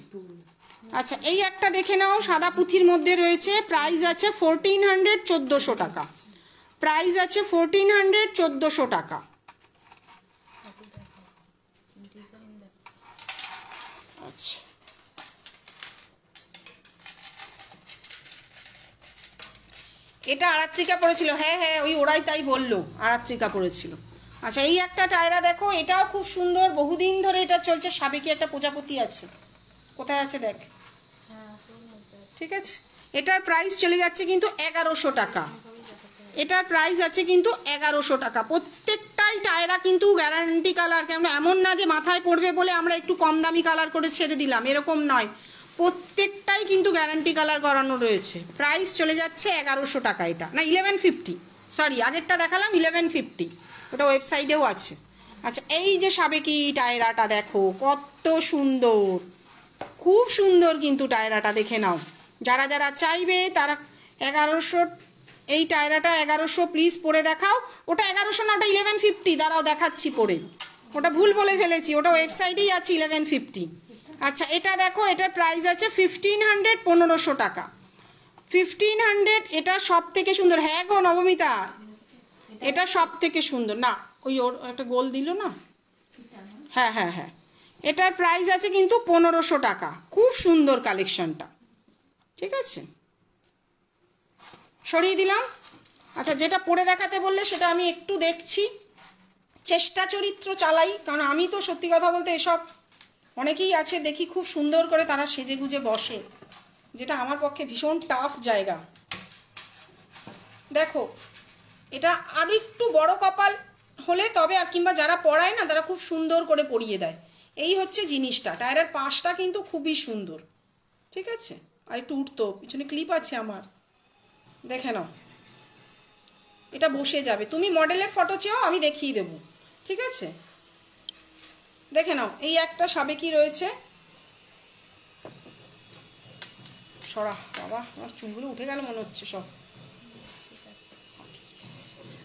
আচ্ছা, এই একটা দেখে নাও, সাদা পুঁথির মধ্যে রয়েছে। প্রাইস আছে 1400, 1400 টাকা। প্রাইস আছে 1400, 1400 টাকা। আচ্ছা, এটা আরাত্রিকা পড়েছিল। হ্যাঁ হ্যাঁ, ওই ওরাই তাই বললো, আরাত্রিকা পড়েছিল। আচ্ছা, এই একটা টায়রা দেখো, এটাও খুব সুন্দর, বহুদিন ধরে এটা চলছে। সাবেকি একটা প্রজাপতি আছে, কোথায় আছে দেখ। ঠিক আছে, এটার প্রাইস চলে যাচ্ছে কিন্তু 1100 টাকা। এটার প্রাইস আছে কিন্তু 1100 টাকা। প্রত্যেকটাই টায়রা কিন্তু গ্যারান্টি কালার, কেন এমন না যে মাথায় পড়বে বলে আমরা একটু কম দামি কালার করে ছেড়ে দিলাম, এরকম নয়, প্রত্যেকটাই কিন্তু গ্যারান্টি কালার করানো রয়েছে। প্রাইস চলে যাচ্ছে 1100 টাকা। এটা না 1150, সরি আগেরটা দেখালাম 1150, ওটা ওয়েবসাইটেও আছে। আচ্ছা এই যে সাবেকি টায়রাটা দেখো কত সুন্দর, খুব সুন্দর কিন্তু টায়রাটা, দেখে নাও। যারা যারা চাইবে তারা 1100, এই টায়রাটা 1100 প্লিজ পরে দেখাও। ওটা 1100 না, ওটা 1150, দাঁড়াও দেখাচ্ছি পরে, ওটা ভুল বলে ফেলেছি, ওটা ওয়েবসাইটেই আছে 1150। আচ্ছা এটা দেখো, এটার প্রাইস আছে 1500, 1500 টাকা, 1500। এটা সব থেকে সুন্দর, হ্যাঁ গো নবমিতা, এটা সব থেকে সুন্দর। না ওই ওর একটা গোল দিল না, হ্যাঁ হ্যাঁ হ্যাঁ, এটার প্রাইস আছে কিন্তু 1500 টাকা। খুব সুন্দর কালেকশনটা, ঠিক আছে, সরিয়ে দিলাম। আচ্ছা যেটা পরে দেখাতে বললে সেটা আমি একটু দেখছি, চেষ্টা চরিত্র চালাই, কারণ আমি তো সত্যি কথা বলতে এসব অনেকেই আছে দেখি খুব সুন্দর করে তারা সেজে গুজে বসে, যেটা আমার পক্ষে ভীষণ টাফ জায়গা। দেখো এটা আর একটু বড় কপাল হলে তবে, আর কিংবা যারা পড়ায় না তারা খুব সুন্দর করে পরিয়ে দেয়, এই হচ্ছে জিনিসটা। টায়ারের পাশটা কিন্তু খুবই সুন্দর, ঠিক আছে, আর একটু উঠতো, পিছনে ক্লিপ আছে আমার, দেখে নাও, এটা বসে যাবে। তুমি মডেলের ফটো চেয়েও আমি দেখিয়ে দেবো, ঠিক আছে, দেখে নাও। এই একটা সাবেকি রয়েছে, সরা বাবা আমার চুলগুলো উঠে গেল মনে হচ্ছে সব,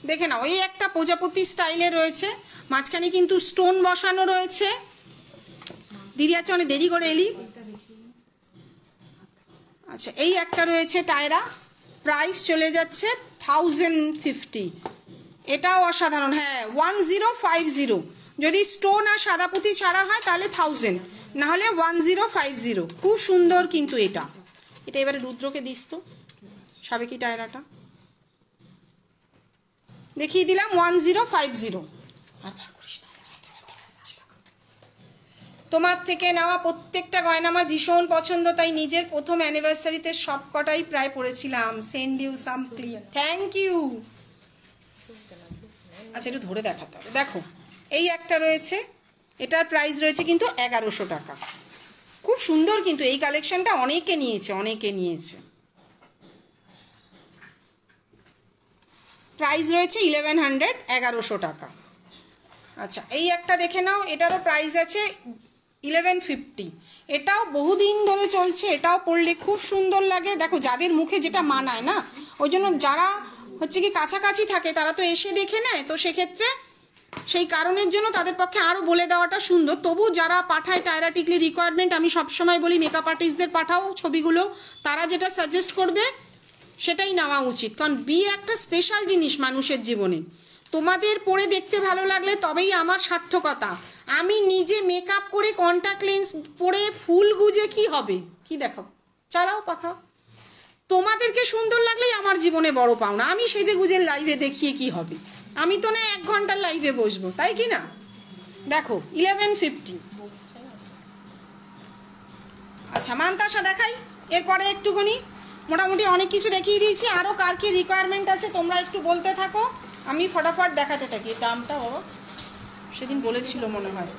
দেখে নাও। এই একটা প্রজাপতি স্টাইলে রয়েছে, মাঝখানে কিন্তু স্টোন বসানো রয়েছে। দিদি আছে, অনেক দেরি করে এলি। আচ্ছা এই একটা রয়েছে টায়রা, প্রাইস চলে যাচ্ছে 1050, এটাও অসাধারণ, হ্যাঁ 1050। যদি স্টোন আর সাদা পুঁতি ছাড়া হয় তাহলে 1000, না হলে 1050। খুব সুন্দর কিন্তু এটা। এটা এবারে রুদ্রকে দিস তো সাবেকি টায়রাটা, দেখিয়ে দিলাম 1050। তোমার থেকে নেওয়া প্রত্যেকটা গয়না আমার ভীষণ পছন্দ, তাই নিজের প্রথম অ্যানিভার্সারিতে সব কটাই প্রায় পড়েছিলাম। Send you some clip, thank you. আচ্ছা একটু ধরে দেখাতে হবে। দেখো এই একটা রয়েছে, এটার প্রাইস রয়েছে কিন্তু 1100 টাকা। খুব সুন্দর কিন্তু এই কালেকশনটা, অনেকে নিয়েছে, অনেকে নিয়েছে। প্রাইস রয়েছে 1100, 1100 টাকা। আচ্ছা এই একটা দেখে নাও, এটারও প্রাইস আছে 1150। এটাও বহুদিন ধরে চলছে, এটাও পরলে খুব সুন্দর লাগে। দেখো যাদের মুখে যেটা মানায় না, ওই জন্য যারা হচ্ছে কি কাছাকাছি থাকে তারা তো এসে দেখে নেয়, তো সেক্ষেত্রে সেই কারণের জন্য তাদের পক্ষে আরও বলে দেওয়াটা সুন্দর। তবু যারা পাঠায় টায়রা টিকলি রিকোয়ারমেন্ট, আমি সবসময় বলি মেকআপ আর্টিস্টদের পাঠাও ছবিগুলো, তারা যেটা সাজেস্ট করবে সেটাই নেওয়া উচিত, কারণ বিয়ে একটা স্পেশাল জিনিস মানুষের জীবনে। তোমাদের পরে দেখতে ভালো লাগলে তবেই আমার সার্থকতা। আমি নিজে মেকআপ করে কন্ট্যাক্ট লেন্স পরে ফুল গুজে কি হবে, কি দেখো চালাও পাখা, তোমাদেরকে সুন্দর লাগলেই আমার জীবনে বড় পাওনা। আমি সেজে গুজে লাইভে দেখিয়ে কি হবে, আমি তো না 1 ঘন্টার লাইভে বসবো, তাই কি না। দেখো 1150। আচ্ছা মানতাসা দেখাই এরপরে একটুখানি, মোটামুটি অনেক কিছু দেখিয়ে দিয়েছি। আরও কার কি রিকোয়ারমেন্ট আছে তোমরা একটু বলতে থাকো, আমি ফটাফট দেখাতে থাকি। দামটা বাবা সেদিন বলেছিল মনে হয়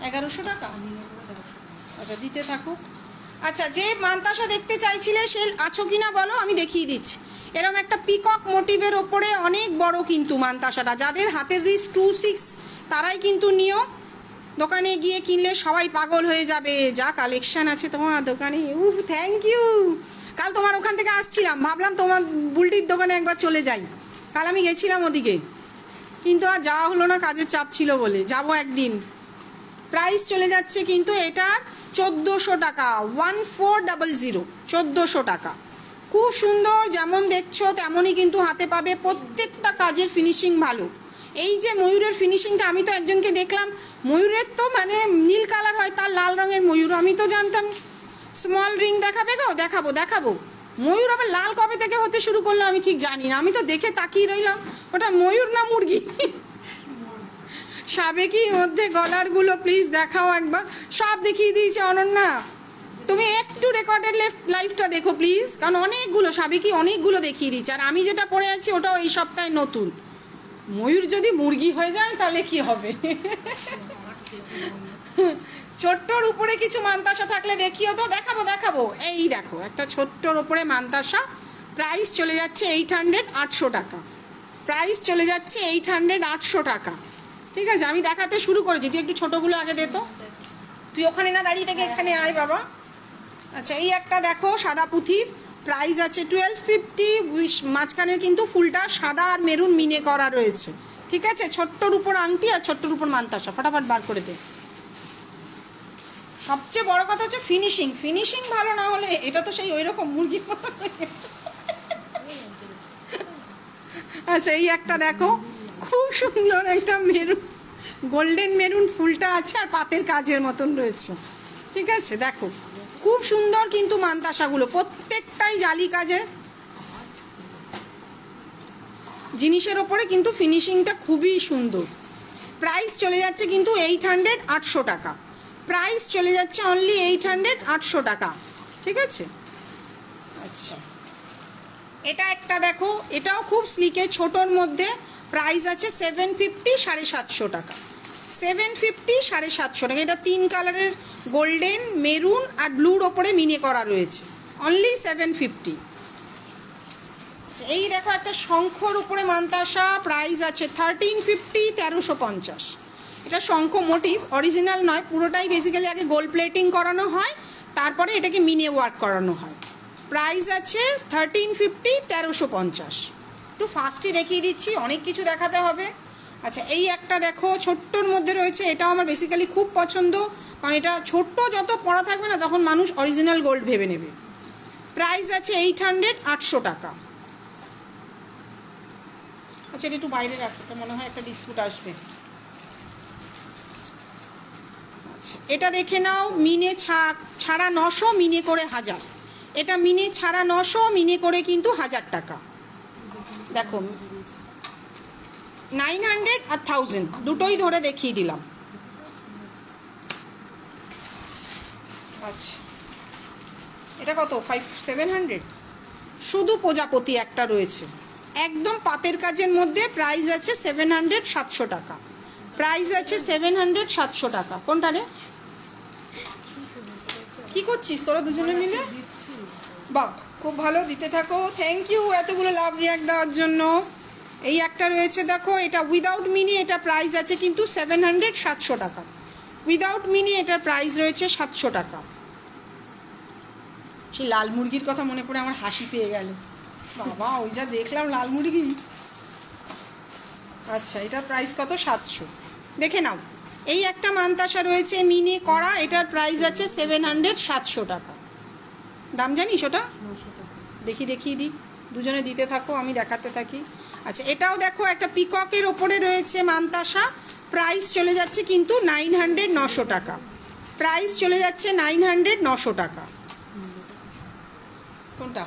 1100 টাকা। আচ্ছা দিতে থাকুক। আচ্ছা যে মানতাসা দেখতে চাইছিলে সে আছো কিনা বলো, আমি দেখিয়ে দিচ্ছি। এরকম একটা পিকক মোটিভের ওপরে অনেক বড় কিন্তু মানতাসাটা, যাদের হাতের রিস্ট 2-6 তারাই কিন্তু নিও, দোকানে গিয়ে কিনলে সবাই পাগল হয়ে যাবে, যা কালেকশন আছে তোমার দোকানে। Thank you. কাল তোমার ওখান থেকে আসছিলাম, ভাবলাম তোমার বুলটির দোকানে একবার চলে যাই, কাল আমি গেছিলাম ওদিকে, কিন্তু আর যাওয়া হলো না, কাজের চাপ ছিল বলে। যাব একদিন। প্রাইস চলে যাচ্ছে কিন্তু এটার 1400 টাকা, 1400, 1400 টাকা। খুব সুন্দর, যেমন দেখছো তেমনই কিন্তু হাতে পাবে, প্রত্যেকটা কাজের ফিনিশিং ভালো। এই যে ময়ূরের ফিনিশিংটা, আমি তো একজনকে দেখলাম, ময়ূরের তো মানে নীল কালার হয়, তার লাল রঙের ময়ূর, আমি তো জানতাম। স্মল রিং দেখাবে গো, দেখাবো দেখাবো। ময়ূর আবার লাল কবে থেকে হতে শুরু করলো আমি ঠিক জানি না, আমি তো দেখে তাকিয়ে রইলাম, ওটা ময়ূর না মুরগি। সাবেকি মধ্যে গলারগুলো প্লিজ দেখাও একবার, সব দেখিয়ে দিয়েছে অনন্যা। তুমি একটু রেকর্ডেড লাইভটা দেখো প্লিজ, কারণ অনেকগুলো সাবেকি অনেকগুলো দেখিয়ে দিচ্ছে, আর আমি যেটা পরে আছি ওটাও এই সপ্তাহে নতুন। ময়ূর যদি মুরগি হয়ে যায় তাহলে কি হবে? ছোট্টর উপরে কিছু মান্তাসা থাকলে দেখিও তো। দেখাবো দেখাবো, এই দেখো একটা ছোট্টর উপরে মান্তাসা, প্রাইস চলে যাচ্ছে 800, 800 টাকা। প্রাইস চলে যাচ্ছে 800, 800 টাকা। ঠিক আছে, আমি দেখাতে শুরু করেছি, তুই একটু ছোটোগুলো আগে দে তো। তুই ওখানে না দাঁড়িয়ে থেকে এখানে আয় বাবা। আচ্ছা, এই একটা দেখো সাদা পুঁথির, প্রাইস আছে 1250। মাঝখানে কিন্তু ফুলটা সাদা আর মেরুন মিনে করা রয়েছে। ঠিক আছে, ছোট্টর উপর আংটি আর ছোট্টর উপর মান্তাসা, ফটাফট বার করে দে। সবচেয়ে বড় কথা হচ্ছে ফিনিশিং, ফিনিশিং ভালো না হলে এটা তো সেই ওই রকম মুরগির মতো হয়ে গেছে। আচ্ছা, এই একটা দেখো খুব সুন্দর একটা মেরুন, গোল্ডেন মেরুন ফুলটা আছে আর পাতের কাজের মতন রয়েছে। ঠিক আছে, দেখো খুব সুন্দর কিন্তু মান্তাসাগুলো প্রত্যেকটাই জালি কাজের জিনিসের ওপরে, কিন্তু ফিনিশিংটা খুবই সুন্দর। প্রাইস চলে যাচ্ছে কিন্তু 800, 800 টাকা। প্রাইস চলে যাচ্ছে অনলি 800, 800 টাকা। ঠিক আছে, আচ্ছা এটা একটা দেখো, এটাও খুব স্লিকে, ছোটোর মধ্যে, প্রাইস আছে 750, 750 টাকা। 750, 750 টাকা। এটা 3 কালারের, গোল্ডেন, মেরুন আর ব্লুর ওপরে মিনে করা রয়েছে, অনলি 750। এই দেখো একটা শঙ্খর উপরে মান্তাসা, প্রাইস আছে 1350, 1350। এটা শঙ্খ মোটিভ, অরিজিনাল নয়, পুরোটাই বেসিক্যালি আগে গোল্ড প্লেটিং করানো হয়, তারপরে এটাকে মিনে ওয়ার্ক করানো হয়। প্রাইস আছে 1350, 1350। একটু ফাস্টই দেখিয়ে দিচ্ছি, অনেক কিছু দেখাতে হবে। আচ্ছা, এই একটা দেখো ছোট্টর মধ্যে রয়েছে, এটাও আমার বেসিক্যালি খুব পছন্দ, কারণ এটা ছোট্ট যত পড়া থাকবে না তখন মানুষ অরিজিনাল গোল্ড ভেবে নেবে। প্রাইস আছে 800, 800 টাকা। আচ্ছা, এটা একটু বাইরে রাখো, এটা মনে হয় একটা ডিসপুট আসবে। আচ্ছা, এটা দেখে নাও, মিনে ছাড়া 900, মিনে করে 1000। এটা মিনে ছাড়া 900, মিনে করে কিন্তু 1000 টাকা। দেখো 900 আর 1000 দুটোই ধরে দেখিয়ে দিলাম। আচ্ছা, এটা কত? 700। শুধু প্রজাপতি একটা রয়েছে, একদম পাতের কাজের মধ্যে, প্রাইস আছে 700, 700 টাকা। প্রাইস আছে 700, 700 টাকা। কোনটা রে? কি করছিস তোরা দুজনে মিলে? বাহ, খুব ভালো, দিতে থাকো। থ্যাংক ইউ এতগুলো লাভ রিয়াক্ট দেওয়ার জন্য। এই একটা রয়েছে দেখো, এটা উইদাউট মিনি, এটা প্রাইস আছে কিন্তু 700, 700 টাকা। উইদাউট মিনি এটার প্রাইস রয়েছে 700 টাকা। সেই লাল মুরগির কথা মনে পড়ে আমার হাসি পেয়ে গেল, বাবা ওই যা দেখলাম লাল মুরগি। আচ্ছা, এটার প্রাইস কত? 700। দেখে নাও, এই একটা মান্তাসা রয়েছে মিনে করা, এটার প্রাইস আছে 700, 700 টাকা। দাম জানিস ওটা? দেখিয়ে দিই, দুজনে দিতে থাকো, আমি দেখাতে থাকি। আচ্ছা, এটাও দেখো একটা পিককের ওপরে রয়েছে মান্তাসা, প্রাইস চলে যাচ্ছে কিন্তু 900, 900 টাকা। প্রাইস চলে যাচ্ছে 900, 900 টাকা। কোনটা?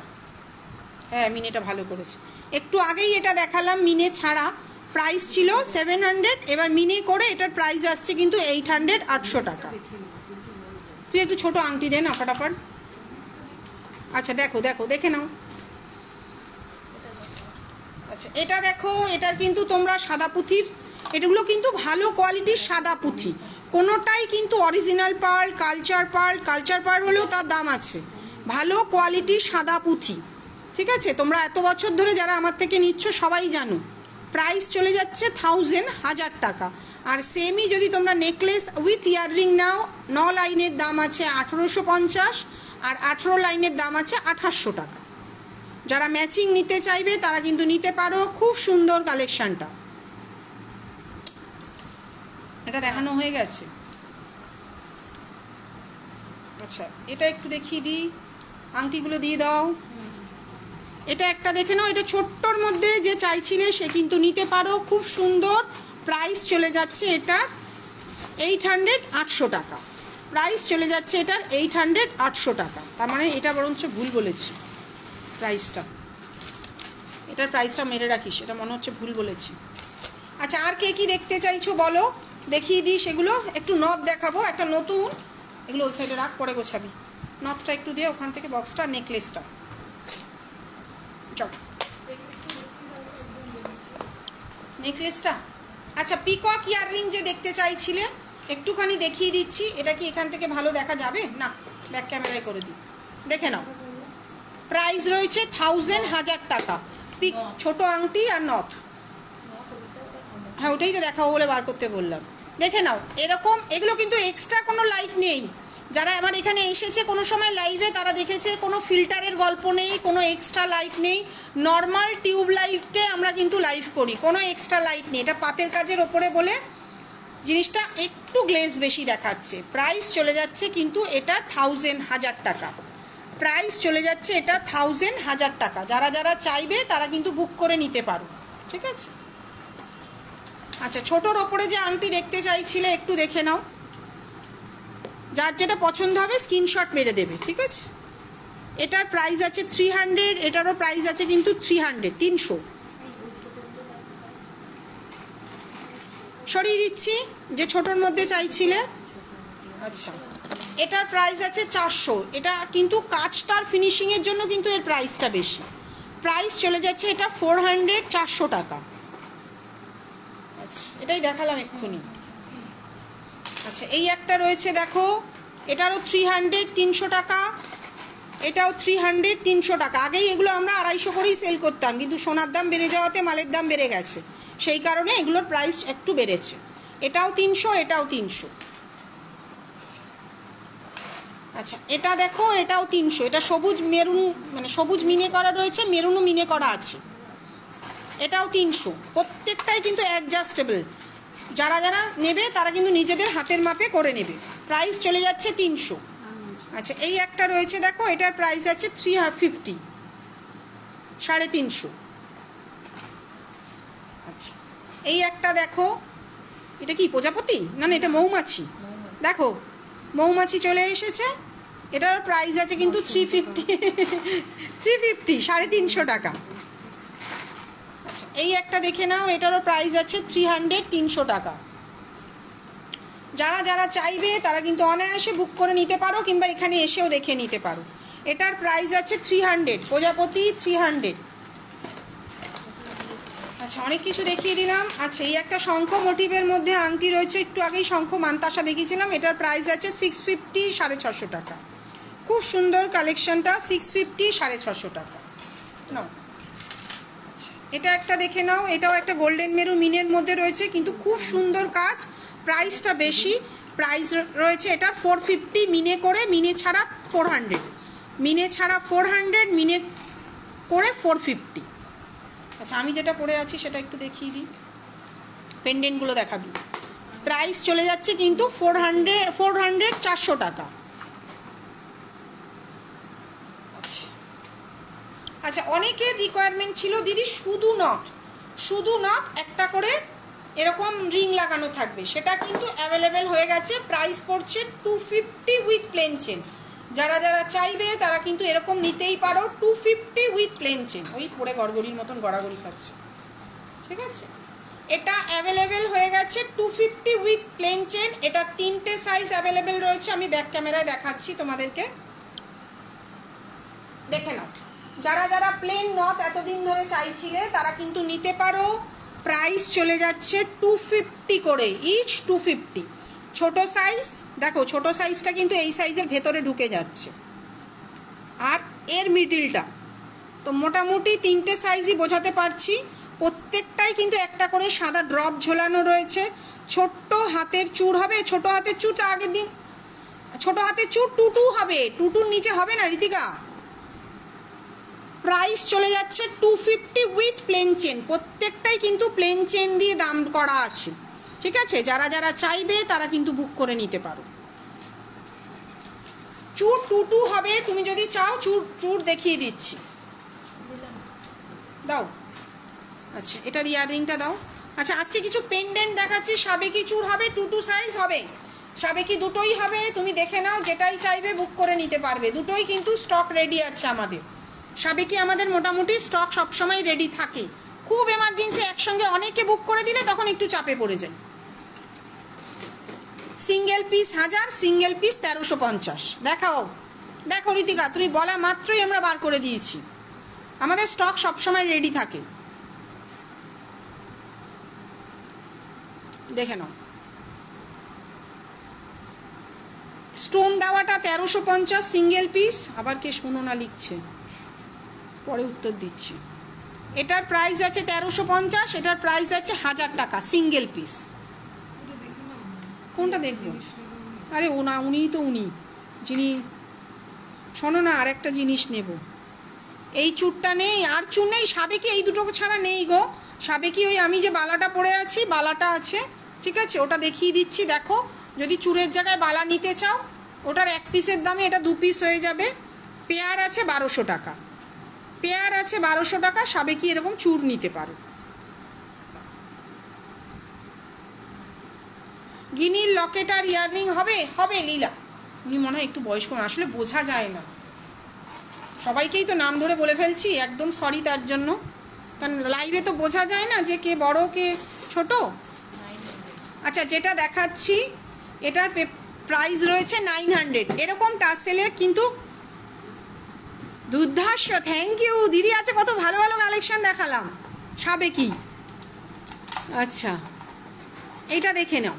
হ্যাঁ, মিনেটা ভালো করেছে। একটু আগেই এটা দেখালাম মিনে ছাড়া, প্রাইস ছিল 700, এবার মিনে করে এটার প্রাইস আসছে কিন্তু 800, 800 টাকা। তুই একটু ছোট আংটি দে না ফটাফট। আচ্ছা, দেখো দেখে নাও। আচ্ছা, এটা দেখো, এটার কিন্তু তোমরা সাদা পুঁথির, এগুলো কিন্তু ভালো কোয়ালিটির সাদা পুঁথি, কোনোটাই কিন্তু অরিজিনাল পার্ল, কালচার পার্ল হলেও তার দাম আছে। ভালো কোয়ালিটির সাদা পুঁথি। ঠিক আছে, তোমরা এত বছর ধরে যারা আমার থেকে নিচ্ছ সবাই জানো। প্রাইস চলে যাচ্ছে 1000 টাকা। আর সেমই যদি তোমরা নেকলেস উইথ ইয়াররিং নাও, 9 লাইনের দাম আছে 1850, আর 18 লাইনের দাম আছে 2800 টাকা। যারা ম্যাচিং নিতে চাইবে তারা কিন্তু নিতে পারো, খুব সুন্দর কালেকশনটা। এটা দেখানো হয়ে গেছে। আচ্ছা, এটা একটু দেখিয়ে দিই, আংটিগুলো দিয়ে দাও। এটা একটা দেখে নাও, এটা ছোট্টর মধ্যে যে চাইছিলে সে কিন্তু নিতে পারো, খুব সুন্দর। প্রাইস চলে যাচ্ছে এটা 800, 800 টাকা। প্রাইস চলে যাচ্ছে এটার 800, 800 টাকা। তার মানে এটা বরঞ্চ ভুল বলেছি প্রাইসটা, এটার প্রাইসটা মেরে রাখিস, এটা মনে হচ্ছে ভুল বলেছি। আচ্ছা, আর কে কি দেখতে চাইছো বলো, দেখিয়ে দিই সেগুলো। একটু নথ দেখাবো, একটা নতুন, এগুলো ওই সাইডে রাখ, পরে গোছাবি। নথটা একটু দিয়ে ওখান থেকে বক্সটা, নেকলেসটা চল, নেকলেসটা। আচ্ছা, পিকক ইয়াররিং যে দেখতে চাইছিলে একটুখানি দেখিয়ে দিচ্ছি। এটা কি এখান থেকে ভালো দেখা যাবে? না, ব্যাক ক্যামেরায় করে দিই, দেখে নাও। প্রাইস রয়েছে 1000 টাকা। পিক ছোট আংটি আর নথ। হ্যাঁ, ওটাই তো দেখাবো বলে বার করতে বললাম। দেখে নাও এরকম, এগুলো কিন্তু এক্সট্রা কোনো লাইট নেই। যারা আমার এখানে এসেছে কোনো সময় লাইভে, তারা দেখেছে কোনো ফিল্টারের গল্প নেই, কোনো এক্সট্রা লাইট নেই। নর্মাল টিউব লাইটে আমরা কিন্তু লাইভ করি, কোনো এক্সট্রা লাইট নেই। এটা পাতের কাজের ওপরে বলে জিনিসটা একটু গ্লেজ বেশি দেখাচ্ছে। প্রাইস চলে যাচ্ছে কিন্তু এটা 1000 টাকা। প্রাইস চলে যাচ্ছে এটা 1000 টাকা। যারা যারা চাইবে তারা কিন্তু বুক করে নিতে পারো, ঠিক আছে? আচ্ছা, ছোটোর ওপরে যে আংটি দেখতে চাইছিলে একটু দেখে নাও। যার যেটা পছন্দ হবে স্ক্রিনশট মেরে দেবে, ঠিক আছে? এটার প্রাইস আছে 300, এটারও প্রাইস আছে কিন্তু 300। সরিয়ে দিচ্ছি যে ছোটোর মধ্যে চাইছিলে। আচ্ছা, এটার প্রাইস আছে 400। এটা কিন্তু কাজটার ফিনিশিংয়ের জন্য কিন্তু এর প্রাইসটা বেশি। প্রাইস চলে যাচ্ছে এটা 400, 400 টাকা। আচ্ছা, এটাই দেখালাম এক্ষুনি। আচ্ছা, এই একটা রয়েছে দেখো, এটারও 300, 300 টাকা। এটাও 300, 300 টাকা। আগেই এগুলো আমরা 250 করেই সেল করতাম, কিন্তু সোনার দাম বেড়ে যাওয়াতে মালের দাম বেড়ে গেছে, সেই কারণে এগুলোর প্রাইস একটু বেড়েছে। এটাও 300, এটাও 300। আচ্ছা, এটা দেখো, এটাও 300। এটা সবুজ মেরুন, মানে সবুজ মিনে করা রয়েছে, মেরুনও মিনে করা আছে। এটাও 300। প্রত্যেকটাই কিন্তু অ্যাডজাস্টেবল। যারা যারা নেবে তারা কিন্তু নিজেদের হাতের মাপে করে নেবে। প্রাইস চলে যাচ্ছে 300। আচ্ছা, এই একটা রয়েছে দেখো, এটার প্রাইস আছে 350, 350। আচ্ছা, এই একটা দেখো, এটা কি প্রজাপতি? না না, এটা মৌমাছি। দেখো, মৌমাছি চলে এসেছে। এটার প্রাইস আছে কিন্তু 350, 350 টাকা। আচ্ছা, এই একটা দেখে নাও, এটারও প্রাইস আছে 300, 300 টাকা। যারা যারা চাইবে তারা কিন্তু অনায়াসে বুক করে নিতে পারো, কিংবা এখানে এসেও দেখে নিতে পারো। এটার প্রাইস আছে 300, প্রজাপতি 300। আচ্ছা, অনেক কিছু দেখিয়ে দিলাম। আচ্ছা, এই একটা শঙ্খ মোটিভের মধ্যে আংটি রয়েছে, একটু আগেই শঙ্খ মান্তাসা দেখিয়েছিলাম। এটার প্রাইস আছে 650, 650 টাকা। খুব সুন্দর কালেকশনটা, 650, 650 টাকা। নাও, এটা একটা দেখে নাও, এটাও একটা গোল্ডেন মেরু মিনের মধ্যে রয়েছে, কিন্তু খুব সুন্দর কাজ। প্রাইসটা বেশি। প্রাইস রয়েছে এটা 450 মিনে করে, মিনে ছাড়া 400, মিনে ছাড়া 400, মিনে করে 450। আচ্ছা, আমি যেটা পরে আছি সেটা একটু দেখিয়ে দিই, পেন্ডেন্টগুলো দেখাবি। প্রাইস চলে যাচ্ছে কিন্তু 400, 400 টাকা। আচ্ছা, অনেকের রিকোয়ারমেন্ট ছিল দিদি শুধু নথ একটা করে এরকম রিং লাগানো থাকবে, সেটা কিন্তু অ্যাভেলেবেল হয়ে গেছে। প্রাইস পড়ছে 250 উইথ প্লেন চেন। যারা যারা চাইবে তারা কিন্তু এরকম নিতেই পারো, 250 উইথ প্লেন চেন। ওই পরে গড়গড়ির মতন গড়াগড়ি খাচ্ছে, ঠিক আছে? এটা অ্যাভেলেবেল হয়ে গেছে 250 উইথ প্লেন চেন। এটা 3টে সাইজ অ্যাভেলেবেল রয়েছে, আমি ব্যাক ক্যামেরায় দেখাচ্ছি তোমাদেরকে, দেখে নাও। যারা যারা প্লেন নথ এতদিন ধরে চাইছিলে তারা কিন্তু নিতে পারো। প্রাইস চলে যাচ্ছে 250 করে ইচ, 250। ছোট সাইজ দেখো, ছোট সাইজটা কিন্তু এই সাইজের ভেতরে ঢুকে যাচ্ছে, আর এর মিডিলটা তো মোটামুটি 3টে সাইজই বোঝাতে পারছি। প্রত্যেকটাই কিন্তু একটা করে সাদা ড্রপ ঝোলানো রয়েছে। ছোট্ট হাতের চূড় হবে, ছোট হাতের চূড়টা আগের দিন, ছোট হাতের চূড় টুটু হবে, টুটুর নিচে হবে না ঋতিকা। প্রাইস চলে যাচ্ছে 250 উইথ প্লেন চেন। প্রত্যেকটাই কিন্তু প্লেন চেন দিয়ে দাম করা আছে, ঠিক আছে? যারা যারা চাইবে তারা কিন্তু বুক করে নিতে পারো। চূড় টুটু হবে, তুমি যদি চাও চূড় দেখিয়ে দিচ্ছি, দাও। আচ্ছা, এটার ইয়াররিংটা দাও। আচ্ছা, আজকে কিছু পেন্ডেন্ট দেখাচ্ছি, সাবেকি চূড় হবে, টুটু সাইজ হবে, সাবেকি দুটোই হবে। তুমি দেখে নাও, যেটাই চাইবে বুক করে নিতে পারবে। দুটোই কিন্তু স্টক রেডি আছে আমাদের। সাবেকি আমাদের মোটামুটি স্টক সবসময় রেডি থাকে। খুব এমার্জেন্সি একসঙ্গে অনেকে বুক করে দিলে তখন একটু চাপে পড়ে যায়। Single piece 1000, single piece 1350। দেখাও দেখো ঋতিকা, তুমি বলা মাত্রই আমরা বার করে দিয়েছি, আমাদের স্টক সবসময় রেডি থাকে। দেখে নাও, স্টোন দেওয়াটা 1350 সিঙ্গেল পিস। আবার কে শোনো না লিখছে, পরে উত্তর দিচ্ছি। এটার প্রাইস আছে 1350, এটার প্রাইস আছে 1000 টাকা সিঙ্গেল পিস। কোনটা দেখবো? আরে ও না, উনিই তো উনি যিনি। শোনো না, আর একটা জিনিস নেব। এই চুরটা নেই, আর চুর নেই, সাবেকি এই দুটো ছাড়া নেই গো। সাবেকি ওই আমি যে বালাটা পরে আছি, বালাটা আছে, ঠিক আছে, ওটা দেখিয়ে দিচ্ছি। দেখো, যদি চুরের জায়গায় বালা নিতে চাও, ওটার এক পিসের দামে এটা 2 পিস হয়ে যাবে। পেয়ার আছে 1200 টাকা, পেয়ার আছে 1200 টাকা। সাবেকি এরকম চুর নিতে পারো। গিনির লকেট আর ইয়াররিং হবে? হবে লীলা। উনি মনে হয় একটু বয়স্ক, আসলে বোঝা যায় না, সবাইকেই তো নাম ধরে বলে ফেলছি, একদম সরি তার জন্য, কারণ লাইভে তো বোঝা যায় না যে কে বড় কে ছোট। আচ্ছা, যেটা দেখাচ্ছি এটার প্রাইস রয়েছে 900। এরকম টাসেলের কিন্তু দুর্ধর্ষ, থ্যাংক ইউ দিদি। আছে কত ভালো ভালো কালেকশন দেখালাম সাবেকি। আচ্ছা, এইটা দেখে নাও,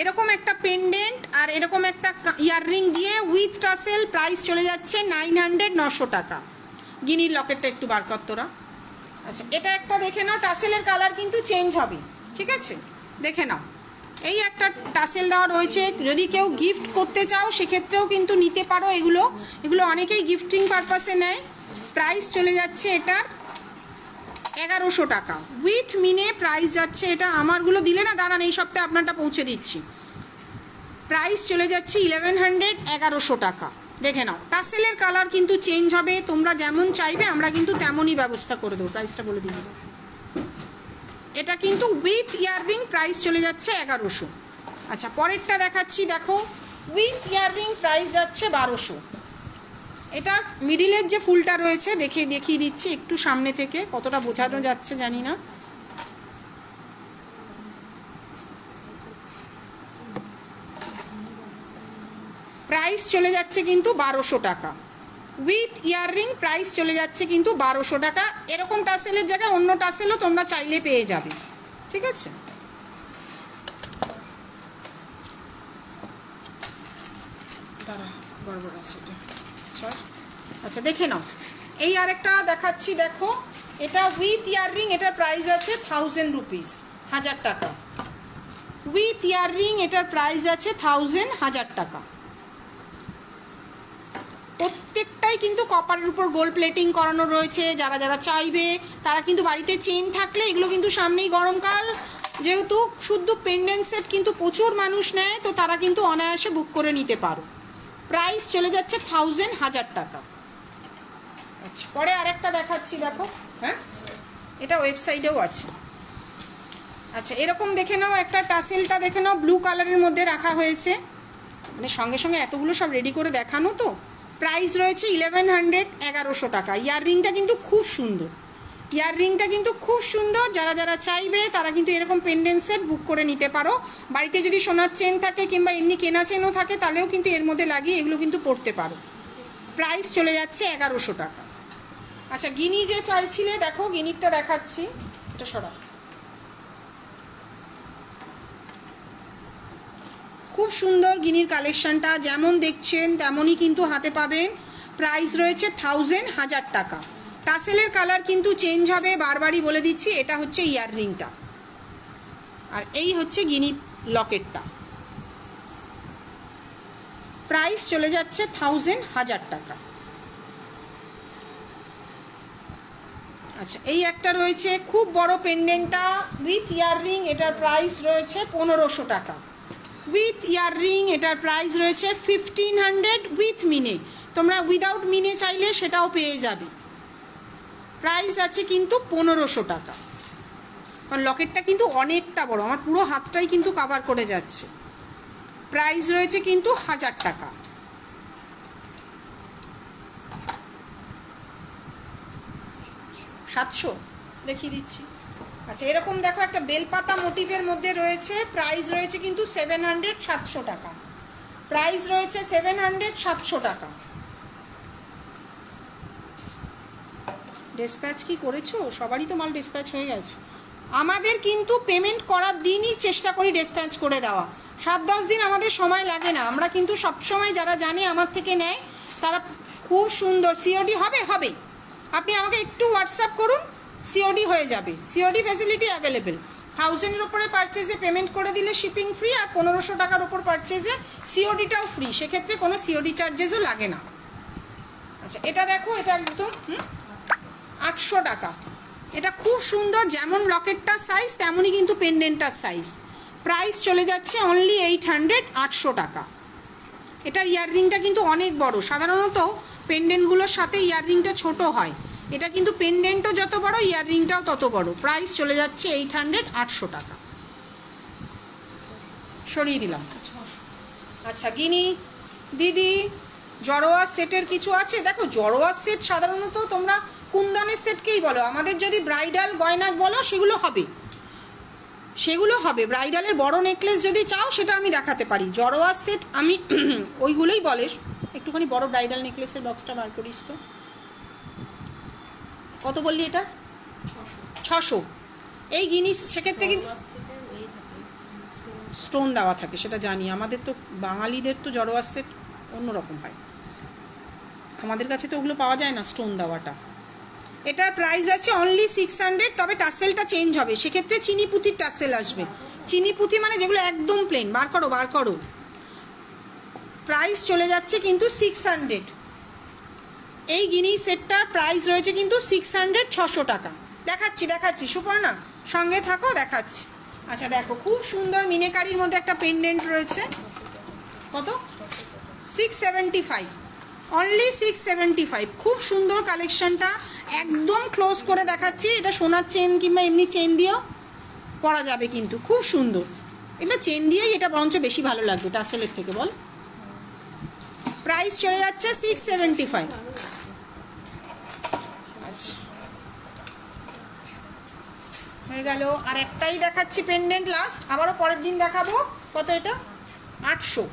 এরকম একটা পেন্ডেন্ট আর এরকম একটা ইয়াররিং দিয়ে উইথ টাসেল, প্রাইস চলে যাচ্ছে 900, 900 টাকা। গিনির লকেটটা একটু বার কর তোরা। আচ্ছা, এটা একটা দেখে নাও, টাসেলের কালার কিন্তু চেঞ্জ হবে, ঠিক আছে, দেখে নাও। এই একটা টাসেল দেওয়া রয়েছে, যদি কেউ গিফট করতে চাও সেক্ষেত্রেও কিন্তু নিতে পারো। এগুলো অনেকেই গিফটিং পারপাসে নেয়। প্রাইস চলে যাচ্ছে এটার 1100 টাকা উইথ মিনে। প্রাইস যাচ্ছে এটা, আমারগুলো দিলে না, দাঁড়ান এই সপ্তাহে আপনারটা পৌঁছে দিচ্ছি। প্রাইস চলে যাচ্ছে 1100, 1100 টাকা। দেখে নাও, টাসেলের কালার কিন্তু চেঞ্জ হবে, তোমরা যেমন চাইবে আমরা কিন্তু তেমনই ব্যবস্থা করে দেবো। প্রাইসটা বলে দিই, এটা কিন্তু উইথ ইয়াররিং, প্রাইস চলে যাচ্ছে 1100। আচ্ছা, পরেরটা দেখাচ্ছি, দেখো উইথ ইয়াররিং প্রাইস যাচ্ছে 1200। এটা মিডিলের যে ফুলটা রয়েছে দেখিয়ে দিচ্ছি একটু সামনে থেকে, কতটা বোঝানো যাচ্ছে জানি না। প্রাইস চলে যাচ্ছে কিন্তু 1200 টাকা উইথ ইয়াররিং। প্রাইস চলে যাচ্ছে কিন্তু 1200 টাকা। এরকম টাসেলের জায়গায় অন্য টাসেলও তোমরা চাইলে পেয়ে যাবে, ঠিক আছে। দাঁড়া, গড়বড় আছে এটা। আচ্ছা, দেখে নাও, এই আরেকটা দেখাচ্ছি, দেখো এটা উইথ ইয়াররিং, এটার প্রাইস আছে 1000 রুপিস, 1000 টাকা উইথ ইয়াররিং। এটার প্রাইস আছে 1000, 1000 টাকা। প্রত্যেকটাই কিন্তু কপারের উপর গোল্ড প্লেটিং করানো রয়েছে। যারা যারা চাইবে তারা কিন্তু বাড়িতে চেন থাকলে, এগুলো কিন্তু সামনেই গরমকাল, যেহেতু শুদ্ধ পেন্ডেন্ট সেট কিন্তু প্রচুর মানুষ নেয়, তো তারা কিন্তু অনায়াসে বুক করে নিতে পারো। প্রাইস চলে যাচ্ছে 1000, 1000 টাকা। আচ্ছা, পরে আরেকটা দেখাচ্ছি, দেখো, হ্যাঁ এটা ওয়েবসাইটেও আছে। আচ্ছা, এরকম দেখে নাও, একটা টাসেলটা দেখে নাও, ব্লু কালারের মধ্যে রাখা হয়েছে, মানে সঙ্গে সঙ্গে এতগুলো সব রেডি করে দেখানো তো। প্রাইস রয়েছে 1100, 1100 টাকা। ইয়াররিংটা কিন্তু খুব সুন্দর, ইয়াররিংটা কিন্তু খুব সুন্দর। যারা যারা চাইবে তারা কিন্তু এরকম পেন্ডেন্ট সেট বুক করে নিতে পারো। বাড়িতে যদি সোনার চেন থাকে কিংবা এমনি কেনা চেনও থাকে, তাহলেও কিন্তু এর মধ্যে লাগিয়ে এগুলো কিন্তু পরতে পারো। প্রাইস চলে যাচ্ছে 1100 টাকা। আচ্ছা, গিনি যে চাইছিলে, দেখো গিনিরটা দেখাচ্ছি, এটা সরা, খুব সুন্দর গিনির কালেকশনটা, যেমন দেখছেন তেমনই কিন্তু হাতে পাবেন। প্রাইস রয়েছে 1000, 1000 টাকা। টাসেলের কালার কিন্তু চেঞ্জ হবে, বারবারই বলে দিচ্ছি। এটা হচ্ছে ইয়াররিংটা, আর এই হচ্ছে গিনি লকেটটা। প্রাইস চলে যাচ্ছে 1000, 1000 টাকা। আচ্ছা, এই একটা রয়েছে খুব বড় পেন্ডেন্টটা উইথ ইয়াররিং, এটার প্রাইস রয়েছে 1500 টাকা উইথ ইয়াররিং। এটার প্রাইস রয়েছে 1500 উইথ মিনে। তোমরা উইদাউট মিনে চাইলে সেটাও পেয়ে যাবে। প্রাইস আছে কিন্তু 1500 টাকা, কারণ লকেটটা কিন্তু অনেকটা বড়, আমার পুরো হাতটাই কিন্তু কভার করে যাচ্ছে। প্রাইস রয়েছে কিন্তু 1000 টাকা। সাতশো দেখিয়ে দিচ্ছি। আচ্ছা, এরকম দেখো একটা বেলপাতা মোটিভের মধ্যে রয়েছে, প্রাইস রয়েছে কিন্তু 700, 700 টাকা। প্রাইস রয়েছে 700, 700 টাকা। ডিসপ্যাচ কি করেছো? সবারই তো মাল ডিসপ্যাচ হয়ে গেছে। আমাদের কিন্তু পেমেন্ট করার দিনই চেষ্টা করি ডিসপ্যাচ করে দেওয়া। 7-10 দিন আমাদের সময় লাগে না। আমরা কিন্তু সবসময় যারা জানে আমার থেকে নেয় তারা খুব সুন্দর সিওডি হবে। আপনি আমাকে একটু হোয়াটসঅ্যাপ করুন, সিওডি হয়ে যাবে। COD facility available. 1000-এর ওপরে পারচেজে পেমেন্ট করে দিলে শিপিং ফ্রি, আর 1500 টাকার ওপর পারচেজে সিওডিটাও ফ্রি। সেক্ষেত্রে কোনো সিওডি চার্জেসও লাগে না। আচ্ছা, এটা দেখো, এটা একদম 800 টাকা। এটা খুব সুন্দর, যেমন লকেটটার সাইজ তেমনই কিন্তু পেন্ডেন্টটার সাইজ। প্রাইস চলে যাচ্ছে অনলি 800, 800 টাকা। এটার ইয়াররিংটা কিন্তু অনেক বড়। সাধারণত পেন্ডেন্টগুলোর সাথে ইয়াররিংটা ছোট হয়, এটা কিন্তু পেন্ডেন্টও যত বড় ইয়াররিংটাও তত বড়। প্রাইস চলে যাচ্ছে 800, 800 টাকা। সরিয়ে দিলাম। আচ্ছা গিনি দিদি, জড়োয়ার সেটের কিছু আছে? দেখো, জড়োয়ার সেট সাধারণত তোমরা কুন্দনের সেটকেই বলো। আমাদের যদি ব্রাইডাল গয়না বলো সেগুলো হবে। ব্রাইডালের বড় নেকলেস যদি চাও সেটা আমি দেখাতে পারি। জড়োয়ার সেট আমি ওইগুলোই বলে। একটুখানি বড় ব্রাইডাল নেকলেসের বক্সটা বার করিস তো। কত বললি এটা? 600। এই জিনিস সেক্ষেত্রে কিন্তু স্টোন দেওয়া থাকে, সেটা জানি। আমাদের তো বাঙালিদের তো জড়োয়ার সেট অন্যরকম হয়, আমাদের কাছে তো ওগুলো পাওয়া যায় না স্টোন দেওয়াটা। এটার প্রাইস আছে অনলি 600, তবে টাসেলটা চেঞ্জ হবে। সেক্ষেত্রে চিনি পুঁতির টাসেল আসবে। চিনি পুঁতি মানে যেগুলো একদম প্লেন। বার করো। প্রাইস চলে যাচ্ছে কিন্তু 600। এই গিনি সেটটার প্রাইস রয়েছে কিন্তু 600, 600 টাকা। দেখাচ্ছি সুপর্ণা, সঙ্গে থাকো, দেখাচ্ছি। আচ্ছা দেখো, খুব সুন্দর মিনেকারির মধ্যে একটা পেন্ডেন্ট রয়েছে। কত? 675, অনলি 675। খুব সুন্দর কালেকশনটা, একদম ক্লোজ করে দেখাচ্ছি। এটা সোনার চেন কিংবা এমনি চেন দিয়েও পরা যাবে, কিন্তু খুব সুন্দর। এটা চেন দিয়েই এটা বরঞ্চ বেশি ভালো লাগবে টাসেলের থেকে, বল। প্রাইস চলে যাচ্ছে 675। আচ্ছা, হয়ে গেল। আর একটাই দেখাচ্ছি পেন্ডেন্ট লাস্ট, আবারও পরের দিন দেখাবো। কত এটা? 800।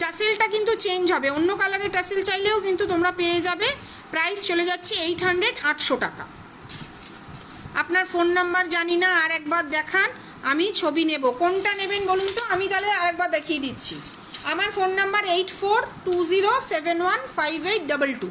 টাসেলটা কিন্তু চেঞ্জ হবে, অন্য কালারের টাসেল চাইলেও কিন্তু তোমরা পেয়ে যাবে। প্রাইস চলে যাচ্ছে 800, 800 টাকা। আপনার ফোন নাম্বার জানি না, আর একবার দেখান, আমি ছবি নেব। কোনটা নেবেন বলুন তো, আমি তাহলে আরেকবার দেখিয়ে দিচ্ছি। আমার ফোন নাম্বার 8420715822।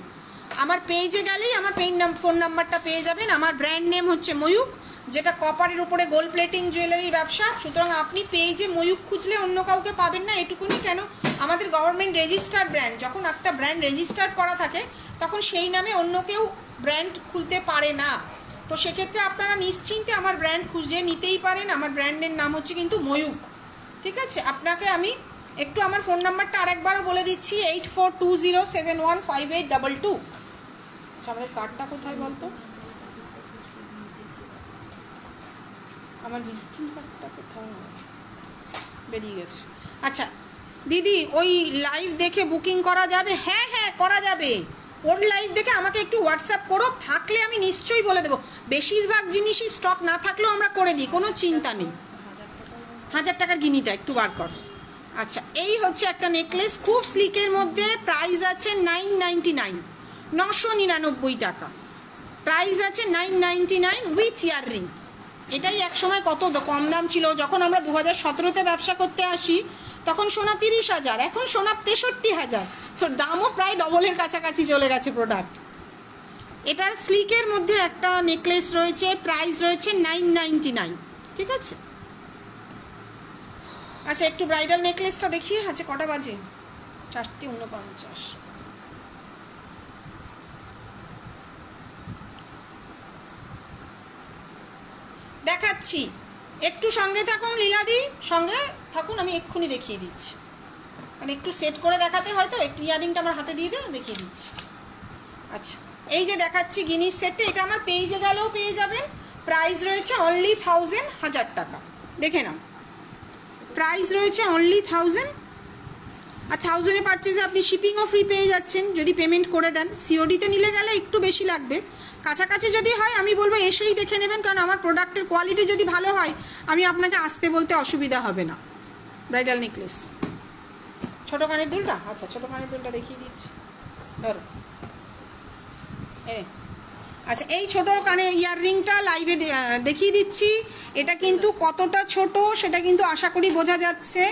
আমার পেজে গেলেই আমার ফোন নাম্বারটা পেয়ে যাবেন। আমার ব্র্যান্ড নেম হচ্ছে ময়ূক, যেটা কপারের উপরে গোল্ড প্লেটিং জুয়েলারির ব্যবসা। সুতরাং আপনি পেজে ময়ূক খুঁজলে অন্য কাউকে পাবেন না, এটুকুনি। কেন? আমাদের গভর্নমেন্ট রেজিস্টার্ড ব্র্যান্ড। যখন একটা ব্র্যান্ড রেজিস্টার্ড করা থাকে তখন সেই নামে অন্য কেউ ব্র্যান্ড খুলতে পারে না। তো সেক্ষেত্রে আপনারা নিশ্চিন্তে আমার ব্র্যান্ড খুঁজে নিতেই পারেন। আমার ব্র্যান্ডের নাম হচ্ছে কিন্তু ময়ূক, ঠিক আছে? আপনাকে আমি একটু আমার ফোন নাম্বারটা আরেকবারও বলে দিচ্ছি, 8420715822। আচ্ছা, আমাদের কার্ডটা কোথায় বলতো? আমার ভিজিটিং কার্ডটা কোথায়? বেরিয়ে গেছে। আচ্ছা দিদি, ওই লাইভ দেখে বুকিং করা যাবে? হ্যাঁ করা যাবে। ওর লাইভ দেখে আমাকে একটু হোয়াটসঅ্যাপ করো, থাকলে আমি নিশ্চয়ই বলে দেবো। বেশিরভাগ জিনিসই স্টক না থাকলেও আমরা করে দিই, কোনো চিন্তা নেই। 1000 টাকার গিনিটা একটু বার কর। আচ্ছা, এই হচ্ছে একটা নেকলেস, খুব স্লিকের মধ্যে। প্রাইস আছে 999, 999 টাকা। প্রাইস আছে 999 উইথ ইয়াররিং। এটাই একসময় কত কম দাম ছিল। যখন আমরা 2017-তে ব্যবসা করতে আসি তখন সোনা 30,000, এখন সোনা 63,000। তো দামও প্রায় ডবলের কাছাকাছি চলে গেছে প্রোডাক্ট। এটার স্লিকের মধ্যে একটা নেকলেস রয়েছে, প্রাইস রয়েছে 999, ঠিক আছে? আচ্ছা, একটু ব্রাইডাল নেকলেসটা দেখিয়ে। আচ্ছা, কটা বাজে? 4:49। দেখাচ্ছি, একটু সঙ্গে থাকুন লীলাদি, সঙ্গে থাকুন, আমি এক্ষুনি দেখিয়ে দিচ্ছি। মানে একটু সেট করে দেখাতে হয়তো, একটু ইয়ারিংটা আমার হাতে দিয়ে দেন, দেখিয়ে দিচ্ছি। আচ্ছা, এই যে দেখাচ্ছি গিনিস সেটটা, এটা আমার পেজে গেলেও পেয়ে যাবেন। প্রাইস রয়েছে অনলি 1000 টাকা। দেখে নাও, প্রাইস রয়েছে অনলি 1000। আর 1000-এ পারচেজে আপনি শিপিংও ফ্রি পেয়ে যাচ্ছেন যদি পেমেন্ট করে দেন। সিওডিতে নিলে গেলে একটু বেশি লাগবে। কাছাকাছি যদি হয় আমি বলবো এসেই দেখে নেবেন, কারণ আমার প্রোডাক্টের কোয়ালিটি যদি ভালো হয় আমি আপনাকে আসতে বলতে অসুবিধা হবে না। ব্রাইডাল নেকলেস, ছোটো কানের দুলটা। আচ্ছা, ছোটো কানের দুলটা দেখিয়ে দিচ্ছি, ধরো। আচ্ছা, এই ছোট কানে ইয়াররিংটা লাইভে দেখিয়ে দিচ্ছি। এটা কিন্তু কতটা ছোট সেটা কিন্তু আশা করি বোঝা যাচ্ছে।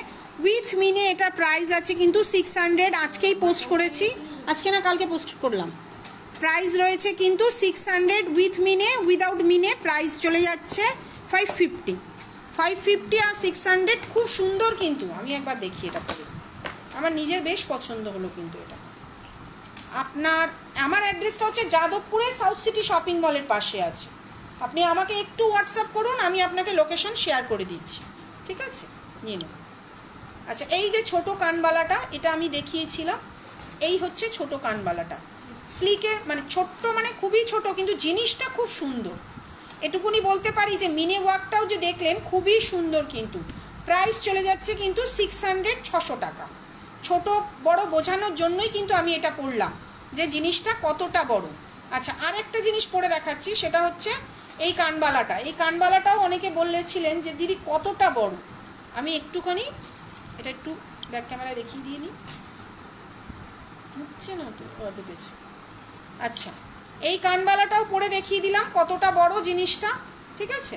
উইথ মিনে এটা প্রাইস আছে কিন্তু 600। আজকেই পোস্ট করেছি, আজকে না কালকে পোস্ট করলাম। প্রাইস রয়েছে কিন্তু 600 উইথ মিনে। উইদাউট মিনে প্রাইস চলে যাচ্ছে 550। 550 আর 600 খুব সুন্দর কিন্তু। আমি একবার দেখি এটা পরে, আমার নিজের বেশ পছন্দ হলো কিন্তু এটা। আমার অ্যাড্রেসটা হচ্ছে যাদবপুরে, সাউথ সিটি শপিং মলের পাশে আছে। আপনি আমাকে একটু হোয়াটসঅ্যাপ করুন, আমি আপনাকে লোকেশন শেয়ার করে দিচ্ছি, ঠিক আছে? নিয়ে নেব। আচ্ছা, এই যে ছোট কানবালাটা, এটা আমি দেখিয়েছিলাম। এই হচ্ছে ছোট কানবালাটা, স্লিকের, মানে ছোট্ট, মানে খুবই ছোট, কিন্তু জিনিসটা খুব সুন্দর। এটুকুনি বলতে পারি যে মিনে ওয়ার্কটাও যে দেখলেন খুবই সুন্দর। কিন্তু প্রাইস চলে যাচ্ছে কিন্তু 600, 600 টাকা। ছোট বড় বোঝানোর জন্যই কিন্তু আমি এটা পরলাম, যে জিনিসটা কতটা বড়। আচ্ছা, আর একটা জিনিস পরে দেখাচ্ছি, সেটা হচ্ছে এই কানবালাটা। এই কানবালাটাও অনেকে বলেছিলেন যে দিদি কতটা বড়। আমি একটুখানি এটা একটু ব্যাক ক্যামেরায় দেখিয়ে দিয়ে নিই, হচ্ছে না তো, ঢুকেছে। আচ্ছা, এই কানবালাটাও পরে দেখিয়ে দিলাম কতটা বড় জিনিসটা, ঠিক আছে?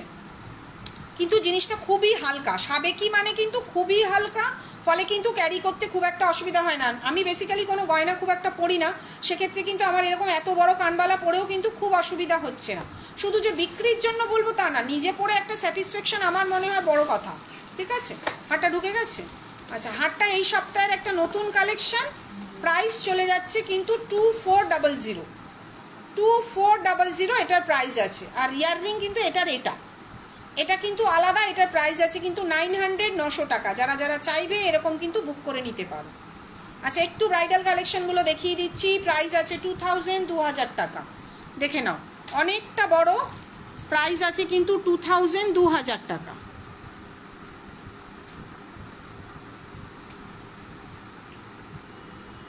কিন্তু জিনিসটা খুবই হালকা, সাবেকি মানে কিন্তু খুবই হালকা, ফলে কিন্তু ক্যারি করতে খুব একটা অসুবিধা হয় না। আমি বেসিক্যালি কোনো গয়না খুব একটা পরি না, সেক্ষেত্রে কিন্তু আমার এরকম এত বড় কানবালা পরেও কিন্তু খুব অসুবিধা হচ্ছে না। শুধু যে বিক্রির জন্য বলবো তা না, নিজে পরে একটা স্যাটিসফ্যাকশন আমার মনে হয় বড় কথা, ঠিক আছে? হাটটা ঢুকে গেছে। আচ্ছা, হাটটা এই সপ্তাহের একটা নতুন কালেকশন। প্রাইস চলে যাচ্ছে কিন্তু 2400। 2400 এটার প্রাইস আছে। আর ইয়াররিং কিন্তু এটা কিন্তু আলাদা, এটার প্রাইস আছে কিন্তু 900, 900 টাকা। যারা যারা চাইবে এরকম কিন্তু বুক করে নিতে পারো। আচ্ছা, একটু ব্রাইডাল কালেকশনগুলো দেখিয়ে দিচ্ছি। প্রাইস আছে 2000, 2000 টাকা। দেখে নাও, অনেকটা বড়। প্রাইস আছে কিন্তু 2000, 2000 টাকা।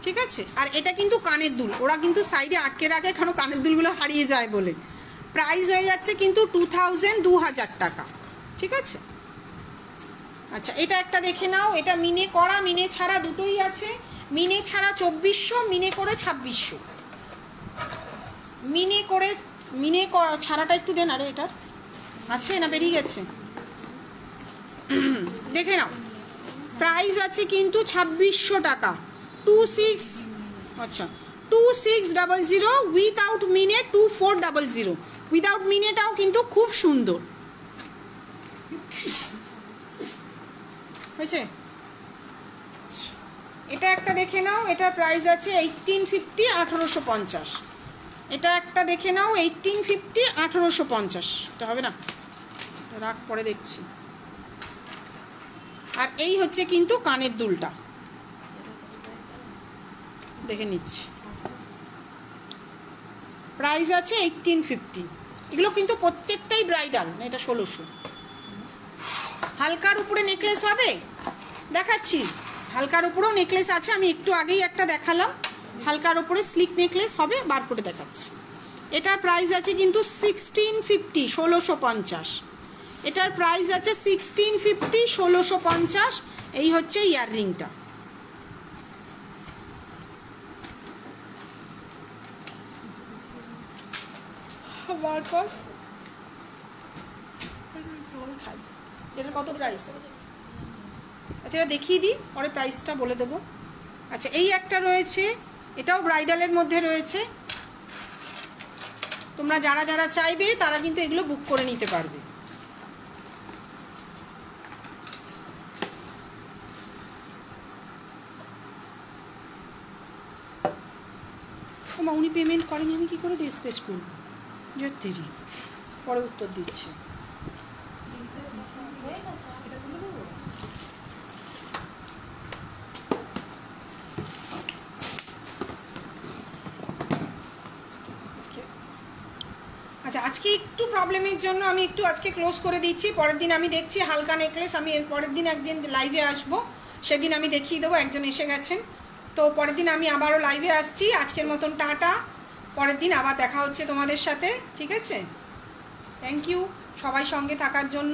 ঠিক আছে? আর এটা কিন্তু কানের দুল, ওরা কিন্তু সাইডে আটকে রাখে কারণ কানের দুলগুলো হারিয়ে যায় বলে। প্রাইস হয়ে যাচ্ছে কিন্তু 2000, 2000 টাকা, ঠিক আছে? আচ্ছা, এটা একটা দেখে নাও। এটা মিনে করা, মিনে ছাড়া দুটোই আছে। মিনে ছাড়া 2400, মিনে করে 2600। মিনে ছাড়াটা একটু দেন। আরে এটার আছে না, বেরিয়ে গেছে, দেখে নাও। প্রাইস আছে কিন্তু 2600 টাকা। 2600 উইথাউট মিনে 2400। উইদাউট মিনেটাও কিন্তু খুব সুন্দর হয়েছে। এটা একটা দেখে নাও, এটার প্রাইস আছে 1850, 1850। এটা একটা দেখে নাও, 1850, 1850। এটা হবে না, রাখ, পরে দেখছি। আর এই হচ্ছে কিন্তু কানের দুলটা, দেখে নিচ্ছি। প্রাইস আছে 1850। এগুলো কিন্তু প্রত্যেকটাই ব্রাইডাল, এটা 1600। হালকার উপরে নেকলেস হবে, দেখাচ্ছি। হালকার উপরেও নেকলেস আছে, আমি একটু আগেই একটা দেখালাম। হালকার উপরে স্লিক নেকলেস হবে, বার করে দেখাচ্ছি। এটার প্রাইস আছে কিন্তু 1650, 1650। এটার প্রাইস আছে 1650, 1650। এই হচ্ছে ইয়াররিংটা। এটা কত প্রাইস? আচ্ছা, এটা দেখিয়ে দিই, পরে প্রাইসটা বলে দেবো। আচ্ছা, এই একটা রয়েছে, এটাও ব্রাইডালের মধ্যে রয়েছে। তোমরা যারা যারা চাইবে তারা কিন্তু এগুলো বুক করে নিতে পারবে। উনি পেমেন্ট করেনি, আমি কি করে ডিসপ্লেস করবো? দেরি, পরে উত্তর দিচ্ছি। আচ্ছা, আজকে একটু প্রবলেমের জন্য আমি একটু আজকে ক্লোজ করে দিচ্ছি। পরের দিন আমি দেখছি হালকা নেকলেস, আমি এর পরের দিন একদিন লাইভে আসবো, সেদিন আমি দেখিয়ে দেবো। একজন এসে গেছেন, তো পরের দিন আমি আবারও লাইভে আসছি। আজকের মতন টাটা, পরের দিন আবার দেখা হচ্ছে তোমাদের সাথে, ঠিক আছে? থ্যাংক ইউ সবাই সঙ্গে থাকার জন্য।